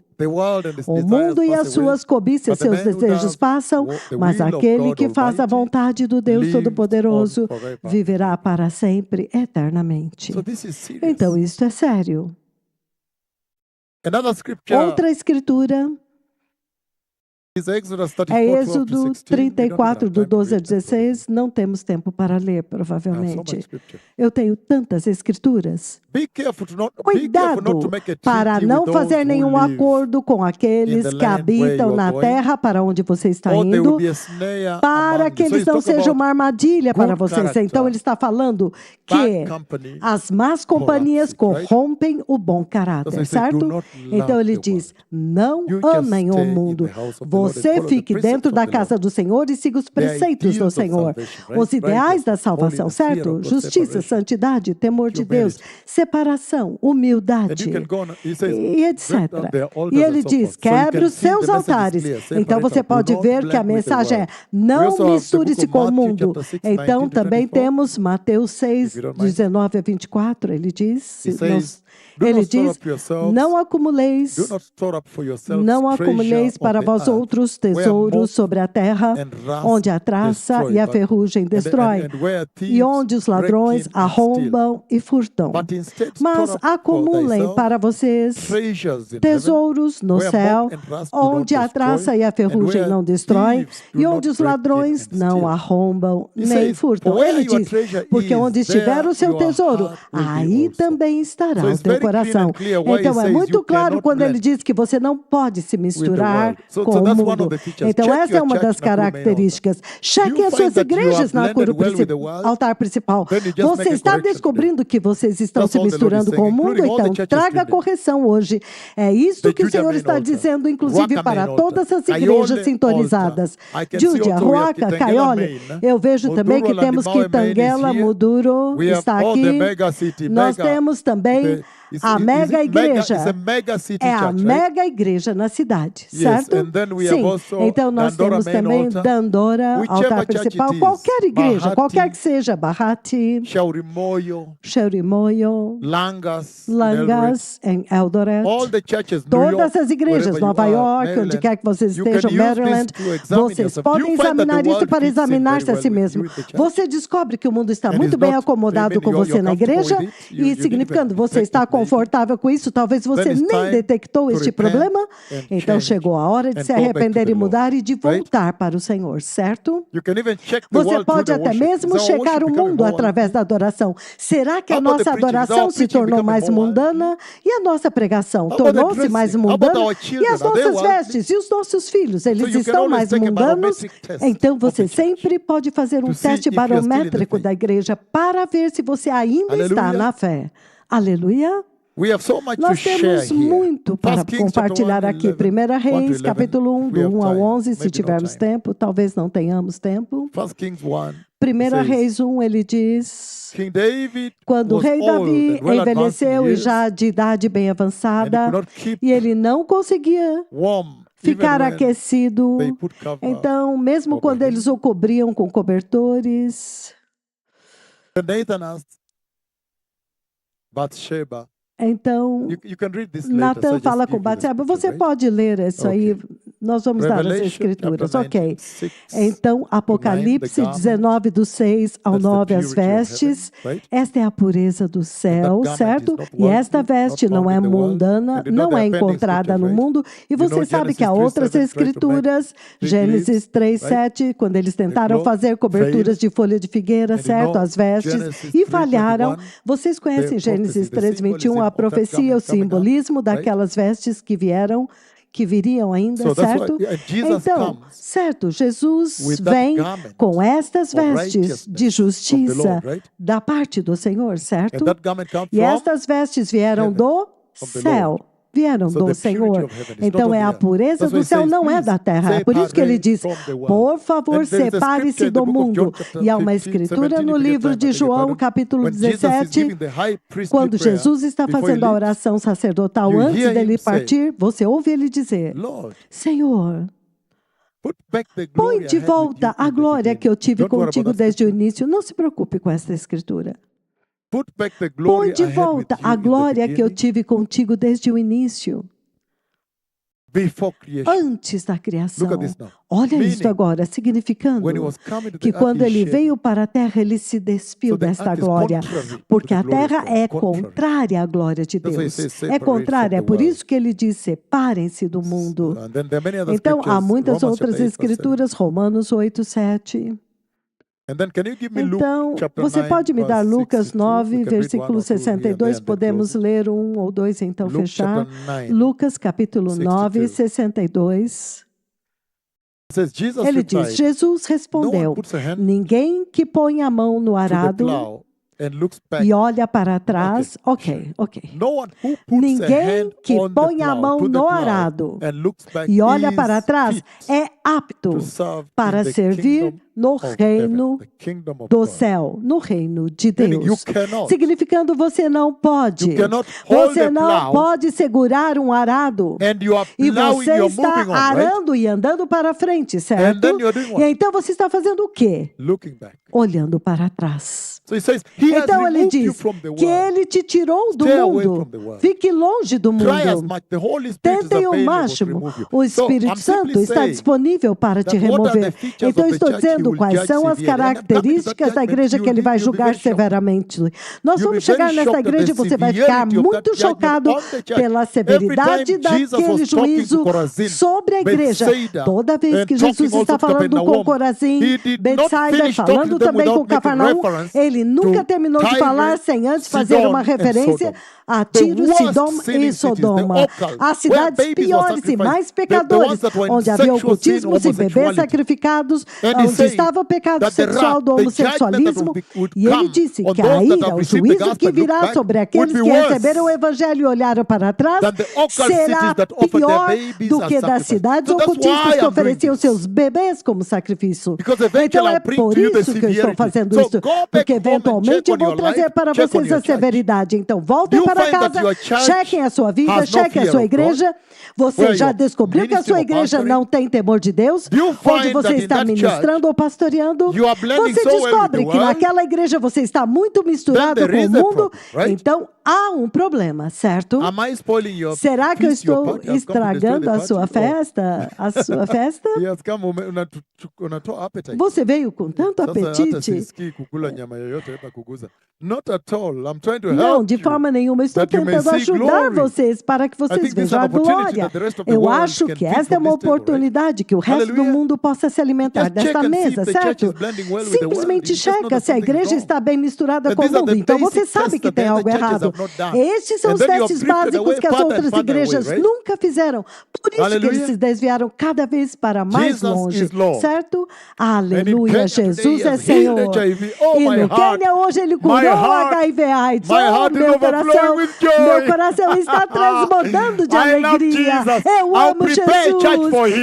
O mundo e as suas cobiças, seus desejos passam, mas aquele que faz a vontade do Deus Todo-Poderoso viverá para sempre, eternamente. Então, isto é sério. Outra escritura é Êxodo 34, do 12 a 16. Não temos tempo para ler, provavelmente. Eu tenho tantas escrituras. Cuidado para não fazer nenhum acordo com aqueles que habitam na terra para onde você está indo, para que eles não sejam uma armadilha para vocês. Então, ele está falando que as más companhias corrompem o bom caráter, certo? Então, ele diz, não amem o mundo. Você fique dentro da casa do Senhor e siga os preceitos do Senhor. Os ideais da salvação, certo? Justiça, santidade, temor de Deus, separação, humildade e etc. E ele diz, quebre os seus altares. Então você pode ver que a mensagem é, não misture-se com o mundo. Então também temos Mateus 6, 19 a 24, ele diz, não acumuleis para vós outros tesouros sobre a terra, onde a traça e a ferrugem destrói, e onde os ladrões arrombam e furtam. Mas acumulem para vocês tesouros no céu, onde a traça e a ferrugem não destroem, e onde os ladrões não arrombam nem furtam. Ele diz, porque onde estiver o seu tesouro, aí também estará o teu coração. Então é muito claro quando ele diz que você não pode se misturar com o mundo. Então essa é uma das características. Cheque as suas igrejas na altar principal. Você está descobrindo que vocês estão se misturando com o mundo? Então traga a correção hoje. É isso que o Senhor está dizendo, inclusive para todas as igrejas sintonizadas. Júdia, Ruaca, Kaiole. Eu vejo também que temos Kitangela, Muduro está aqui. Nós temos também A mega igreja It's a mega city é a church, right? mega igreja na cidade, Yes, certo? and then we have Sim. also Então nós Dandora temos main também altar. Dandora, Whichever altar church principal, it is, qualquer igreja, Bahati, qualquer que seja, Bahati, Shaurimoyo, Cherimoyo, Langas, Langas, em Eldoret. all the churches, New Todas York, as igrejas, wherever you Nova are, York, Maryland, onde quer que vocês you can estejam, use Maryland, this to examine vocês yourself. Do podem you find that the examinar isso world para fits in examinar-se very a si well with mesmo. you in the church? Você descobre que o mundo está And muito it's bem not acomodado maybe com you're você na comfortable igreja with it, you e didn't significando even você está detect it maybe. confortável com isso, talvez você Then it's nem time detectou to este repent problema, and então change chegou a hora de and se go back to arrepender the e Lord, mudar e de right? voltar para o Senhor, certo? You can even check the Você world through pode the até worship. mesmo Is our checar worship o becoming mundo more através da adoração. Será que a How about the nossa preaching? Is adoração our se preaching tornou becoming mais more mundana? E a nossa pregação How about the tornou-se mais dressing? How about mundana? our E children? as Are they nossas worldly? vestes? E os nossos filhos? Eles you can estão always mais take a mundanos? barometric test Então of você the church sempre pode fazer um to see teste if you're still in the barométrico faith. da igreja para ver se você ainda está Aleluia. na fé. Aleluia. We have so much to Nós share temos here. muito para 1 Kings chapter compartilhar 1, aqui. 11, 1 Reis, 1 to 11, capítulo 1, if do we have 1 ao time. 11, se Maybe no tivermos time. tempo. Talvez não tenhamos tempo. 1 Kings 1. 1 says, Reis 1, ele diz... King David Quando o was rei old Davi and well advanced in envelheceu e years, já de idade bem and he avançada, could not keep e ele não conseguia warm ficar even when aquecido, they put cover então, mesmo over quando him. eles o cobriam com cobertores, Then Nathan asked Bathsheba. então, You can read this later, so I Natan just fala give com you the Batseba, scripture, você right? pode ler isso aí, nós vamos dar as Revelation escrituras, chapter ok. 6, Então, Apocalipse 19, do 6 ao That's the 9, as purity of heaven, vestes, right? esta é a pureza do céu, garment certo? is not E esta worldly, veste not não found é in the world. mundana, And you know não é the appendix encontrada scriptures, no right? mundo, e You know você sabe que há Genesis outras 3:7 try to make escrituras, fig Gênesis leaves, 3:7, quando eles tentaram cloth, fazer coberturas de folha de figueira, And you certo? know As vestes, Genesis e 3:21, falharam. Vocês conhecem the Gênesis prophecy, the 3:21, symbolism a of that profecia, o garment coming up, simbolismo right? daquelas vestes que viriam ainda, So that's certo? why Jesus Então, comes certo, Jesus with that vem garment com estas of vestes righteousness de of the justiça Lord, right? da parte do Senhor, certo? And that garment comes E from estas vestes vieram heaven, do from the céu. Lord. Vieram So do the purity Senhor. of heaven is Então not é on a the earth. pureza That's why do he céu, says, não é "Please da terra. É por isso que ele separate diz, from the world." por favor, And there is a separe-se scripture in do the book of mundo. John, chapter E há uma 15, escritura 17, no if you get livro time, de I beg your João, pardon. capítulo When Jesus is 17, giving the high priestly quando prayer Jesus está before he fazendo a leaves, oração sacerdotal you antes hear dele him say, partir, você ouve ele dizer, Lord, Senhor, put back the põe glory de I had with volta you a in the glória beginning. que eu tive Don't worry about contigo that desde o scripture. início. Não se preocupe com essa escritura. Put back the Põe glory de I had with volta you a in the glória que eu beginning, tive contigo desde o início, before creation. antes da criação. Look at this now. Olha isso Meaning, agora, significando when he was coming to the que earth, quando he ele shed. veio para a terra, ele se despiu So the desta earth is glória, contrary to porque the a glory of terra God. é Contrary. contrária à glória de That's why he Deus. says, É "Separate contrária, é from the por world." isso que ele diz, separem-se do mundo. And then there are many other Então, há scriptures, muitas Romans outras chapter 8, verse 7. escrituras, Romanos 8:7. And then can you give me Luke Então, chapter você 9, pode me dar verse Lucas 62? We 9, can read versículo one or two here and 62, there and then podemos close it. ler 1 ou 2, então Luke fechar. chapter 9, Lucas capítulo 9, 62. 62. It says, Jesus Ele replied, diz, Jesus "No one respondeu, puts a hand ninguém que põe a mão no to the arado plow and looks back." e olha para trás, ok. No one who puts a Ninguém hand que on the põe a plow, mão to the no plow arado and looks back e olha is para trás fit é apto to serve para in the servir kingdom no of reino heaven, the kingdom of do God. céu, no reino de Meaning you Deus. cannot. Significando você não pode. You cannot hold Você the não plow pode segurar um arado. And you are E plowing, você you're está moving on, right? arando e andando para frente, And certo? then you're doing E what? então você está fazendo o quê? Looking back. Olhando para trás. So he says, he has Então ele removed you diz from the que world. ele te tirou do Stay away mundo. from the world. Fique longe do Try as mundo. much. The Holy Spirit is Tentem o available to máximo. remove you. O So Espírito I'm simply Santo está saying disponível para te that what are the remover. features Então of the estou church he dizendo will quais judge são as severely. And I'm coming to that características da judgment. igreja que ele vai You'll be julgar very shocked. severamente. Nós You'll vamos be very chegar nesta shocked at igreja e the você vai severity ficar of muito that judgment chocado on the church. pela Every severidade time Jesus daquele was talking to juízo Chorazin, sobre a igreja. Bethsaida, Toda vez and que talking Jesus also está to falando com Capernaum, Corazim, he did not Betsaida, finish talking falando to them também com without making Cafarnaum, reference ele nunca to terminou de Tyre, falar sem antes fazer Sidon uma and referência Sodom. a The Tiro, worst Sidom sinning e cities, the Sodoma, occult, as where cidades babies were piores e sacrificed, mais the pecadores, ones that were in onde havia sexual sin, ocultismos e bebês homosexuality. sacrificados, And he onde said estava o pecado that the sexual wrath, do the judgment that homossexualismo, would e ele come disse on que those a that ira, have o received the juízo gospel que and look virá back sobre would aqueles be que worse receberam o evangelho e olharam para trás, than the occult será cities that offered their pior babies do as que das sacrifice. cidades So that's ocultistas why que I'm doing ofereciam this. seus bebês como sacrifício. Because eventually Então é I'll bring por to you the isso que eu estou severity. fazendo So isso, go back porque home eventualmente eu vou trazer para vocês a severidade. Então, voltem para casa, chequem a sua vida, chequem a sua igreja. Você já descobriu que a sua igreja não tem temor de Deus? Onde você está ministrando ou pastoreando? Você descobre que naquela igreja você está muito misturado com o mundo? Então, há um problema, certo? Será que eu estou estragando a sua festa? A sua festa? Você veio com tanto apetite? Não, de forma nenhuma. Eu estou tentando ajudar vocês para que vocês vejam a glória. Eu acho que esta é uma oportunidade que o resto do mundo possa se alimentar desta mesa, certo? Simplesmente checa se a igreja está bem misturada com o mundo. Então você sabe que tem algo errado. Estes são os testes básicos que as outras igrejas nunca fizeram. Por isso que eles se desviaram cada vez para mais longe, certo? Aleluia, Jesus é Senhor. E no Quênia hoje ele curou o HIV/AIDS. Oh, meu coração está transbordando de alegria. Eu amo Jesus.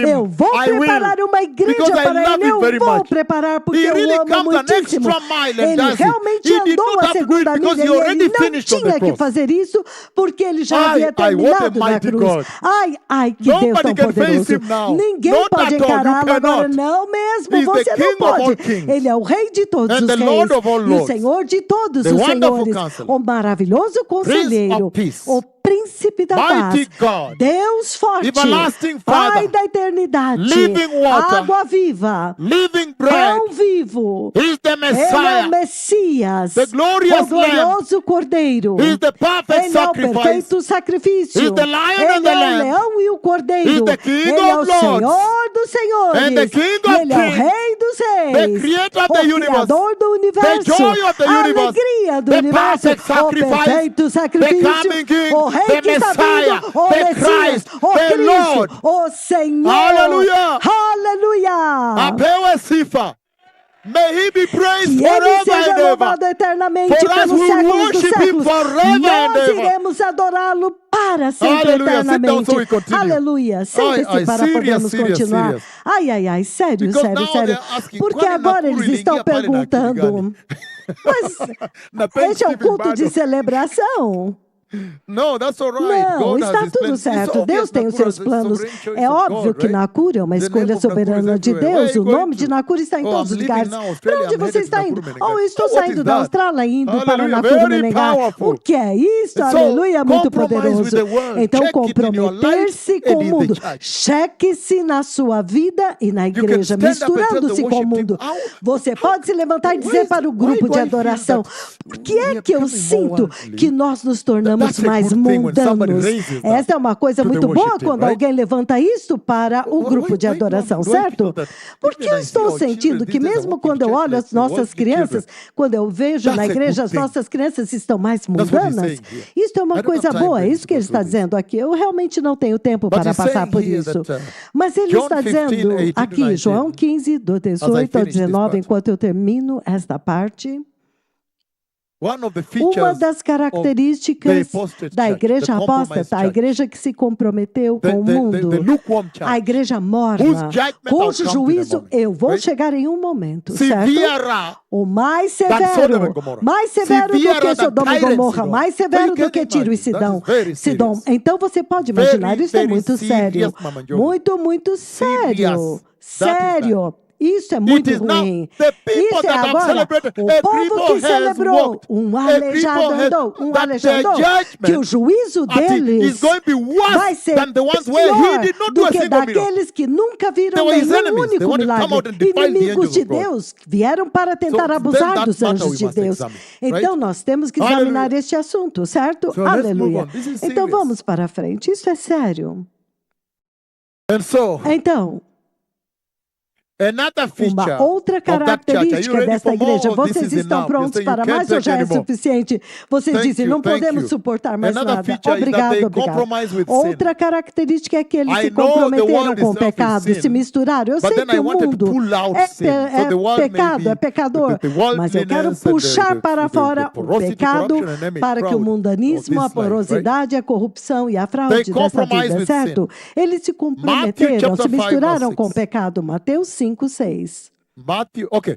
Eu vou preparar uma igreja para ele. Eu vou preparar porque eu amo muitíssimo. Ele realmente andou a segunda milha e ele não tinha que fazer isso porque ele já havia terminado na cruz. Ai, que Deus tão poderoso. Ninguém pode encará-lo agora, não mesmo. Você não pode. Ele é o Rei de todos os reis e o Senhor de todos os senhores. O maravilhoso conselheiro, o príncipe da paz, Deus forte, Pai da eternidade, água viva, pão vivo. Ele é o Messias, o glorioso Cordeiro. Ele é o perfeito sacrifício. Ele é o leão e o Cordeiro. Ele é o Senhor dos senhores. Ele é o Rei dos reis, o Criador do universo, a alegria do universo, o perfeito sacrifício, o Rei que está vindo, o Messias, o Cristo, o Senhor. Aleluia! Aleluia! Apewe sifa. May he be praised Que ele forever seja and ever. louvado eternamente For us pelos who séculos dos worship him séculos. forever and Nós ever. iremos adorá-lo para sempre, Aleluia. Sit down eternamente. so we continue. Aleluia. Sente-se Ai, para serious, podermos serious, continuar. serious. Ai, sério, Because sério, now sério. they're asking, Porque kwani agora Nakuru eles estão iliingia pale na akili perguntando, mas Na este é um Thanksgiving culto de bado. celebração? No, that's all right. Não, God está has his tudo plans. certo. It's Deus obvious tem os Nakuru seus is a planos. sovereign choice É of óbvio God, que right? Nakuru é uma The name escolha of Nakuru is soberana de everywhere. Where are Deus. you O going nome de to? Nakuru está em Oh, todos I'm os leaving lugares. now, Para Australia. onde I'm você headed está to indo? Nakuru, Menengai. Oh, eu estou So what saindo is da that? Austrália indo para o Hallelujah. Nakuru Very Menengai. powerful. O que é isso? So, Aleluia, muito compromise poderoso. with the world. Então, Check it in your comprometer-se life com and o in mundo. the church. Cheque-se na sua vida e na You can igreja, stand up and tell the misturando-se com o worship mundo. team, Você pode se levantar e dizer para o grupo de adoração, por que é que eu sinto que nós nos tornamos That's a mais good thing when somebody mundanos? raises that Esta é uma coisa to the muito boa worship team, quando right? alguém levanta isso para o grupo de adoração, why people certo? that- Porque eu when I see estou our sentindo children, que these days I mesmo walk in quando eu church olho like as the nossas worldly crianças, children. quando eu vejo That's na a igreja good as thing. nossas crianças estão mais That's what he's mundanas, saying here. isto é I uma don't coisa have time boa, é to isso que ele go está through this. dizendo aqui. Eu realmente não tenho tempo But para he's passar saying por here isso. that, Mas ele John está 15, dizendo 18 to aqui, 19, João 15, do 18 ao finish this 19, part. enquanto eu termino esta parte. One of the Uma features das características the apostate da church, igreja the compromised apóstata, a church, igreja que se comprometeu the com o mundo, lukewarm church, a igreja whose morna, judgment cujo I'll come to in a juízo moment, eu vou right? chegar em um momento, certo? Severe O mais than Sodom and severo, Gomorrah. mais severo do Severe que than Sodoma e Tyre and Gomorra, Sidon. mais So severo you do can que Tiro e imagine, that Sidão. is very Sidom. serious. Então você pode imaginar, Very, isso é very muito sério. serious, Mama Njomi. Muito sério. Serious. That is Sério. Isso é muito It is now ruim. the people Isso é that have agora celebrated. o A povo people que has celebrou. walked. Um A aleijado people has- andou. Um that aleijado their andou. judgment Que o juízo at it deles is going to be worse vai ser than the ones where he pior did not do do a que single miracle. daqueles que nunca viram They were his nenhum enemies. They único wanted to come milagre. out and defile the Inimigos angels de of God. Deus que vieram para tentar then abusar that dos matter anjos we de must Deus. examine, Então right? nós temos que Hallelujah. examinar este assunto, certo? So let's move Aleluia. on. This is Então serious. vamos para frente. Isso é sério. And so, Então, another feature uma outra of that church. Are you característica ready desta for more? igreja, Or this vocês is estão enough? You prontos say you para can't mais ou take já é anymore. suficiente? Vocês Thank dizem, you, não thank podemos you. suportar mais Another nada. feature is that Obrigado, they obrigado. compromise with sin. Outra característica é que eles I se know the comprometeram world com o itself is pecado, sin, se misturaram. Eu but sei then que I o wanted to mundo pull out é, sin. So the world may pecado, be é pecador, the mas eu quero worldliness and puxar para the fora o porosity, pecado corruption, and enemy para que o crowd mundanismo, of a this life, porosidade, a corrupção e a fraude They dessa compromise vida, with certo? Eles se comprometeram, chapter se 5, misturaram verse com o 6. pecado. Mateus 5, 6. Matthew, okay.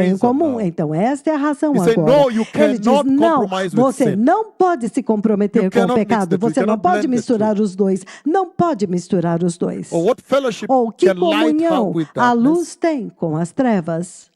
têm em reason comum. now. Então, esta é a razão He said, agora. "No, you Ele diz, cannot não, compromise with você sin. não pode se comprometer You com o cannot mix pecado. the two. You Você não cannot pode blend the misturar os dois. Não pode misturar os dois. Or what fellowship Ou que can light comunhão with a darkness? luz tem com as trevas?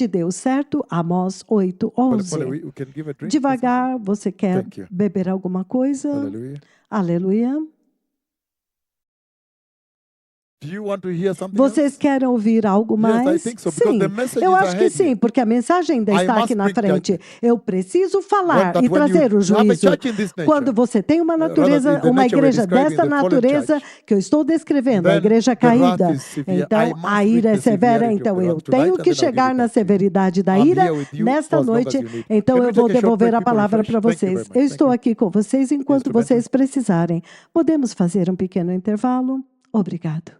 de Deus, certo? Amós 8:11. We can give a drink. Devagar, você quer Thank you. beber alguma coisa? Hallelujah. Aleluia. Do you want to hear something Vocês querem ouvir algo mais? Yes, I think so, because Sim, the message eu is acho que ahead sim, here. porque a mensagem ainda I está must aqui na bring frente. judgment. Eu preciso falar That e when you trazer o have a juízo. church in this nature, Quando você tem uma natureza, rather the uma nature we're igreja describing, desta the fallen natureza church, que eu estou descrevendo, a then igreja the wrath caída, is severe. I então must a ira é reach the severa. severity of Então the eu wrath tonight, tenho and que then I'll give chegar it na back to you. severidade da I'm ira here with you nesta for as long as noite. you need. Então Can we eu vou take a short devolver break, a people palavra refresh? para Thank you vocês. very much. Eu Thank estou you. aqui com vocês enquanto Instrumental. vocês precisarem. Podemos fazer um pequeno intervalo? Obrigado.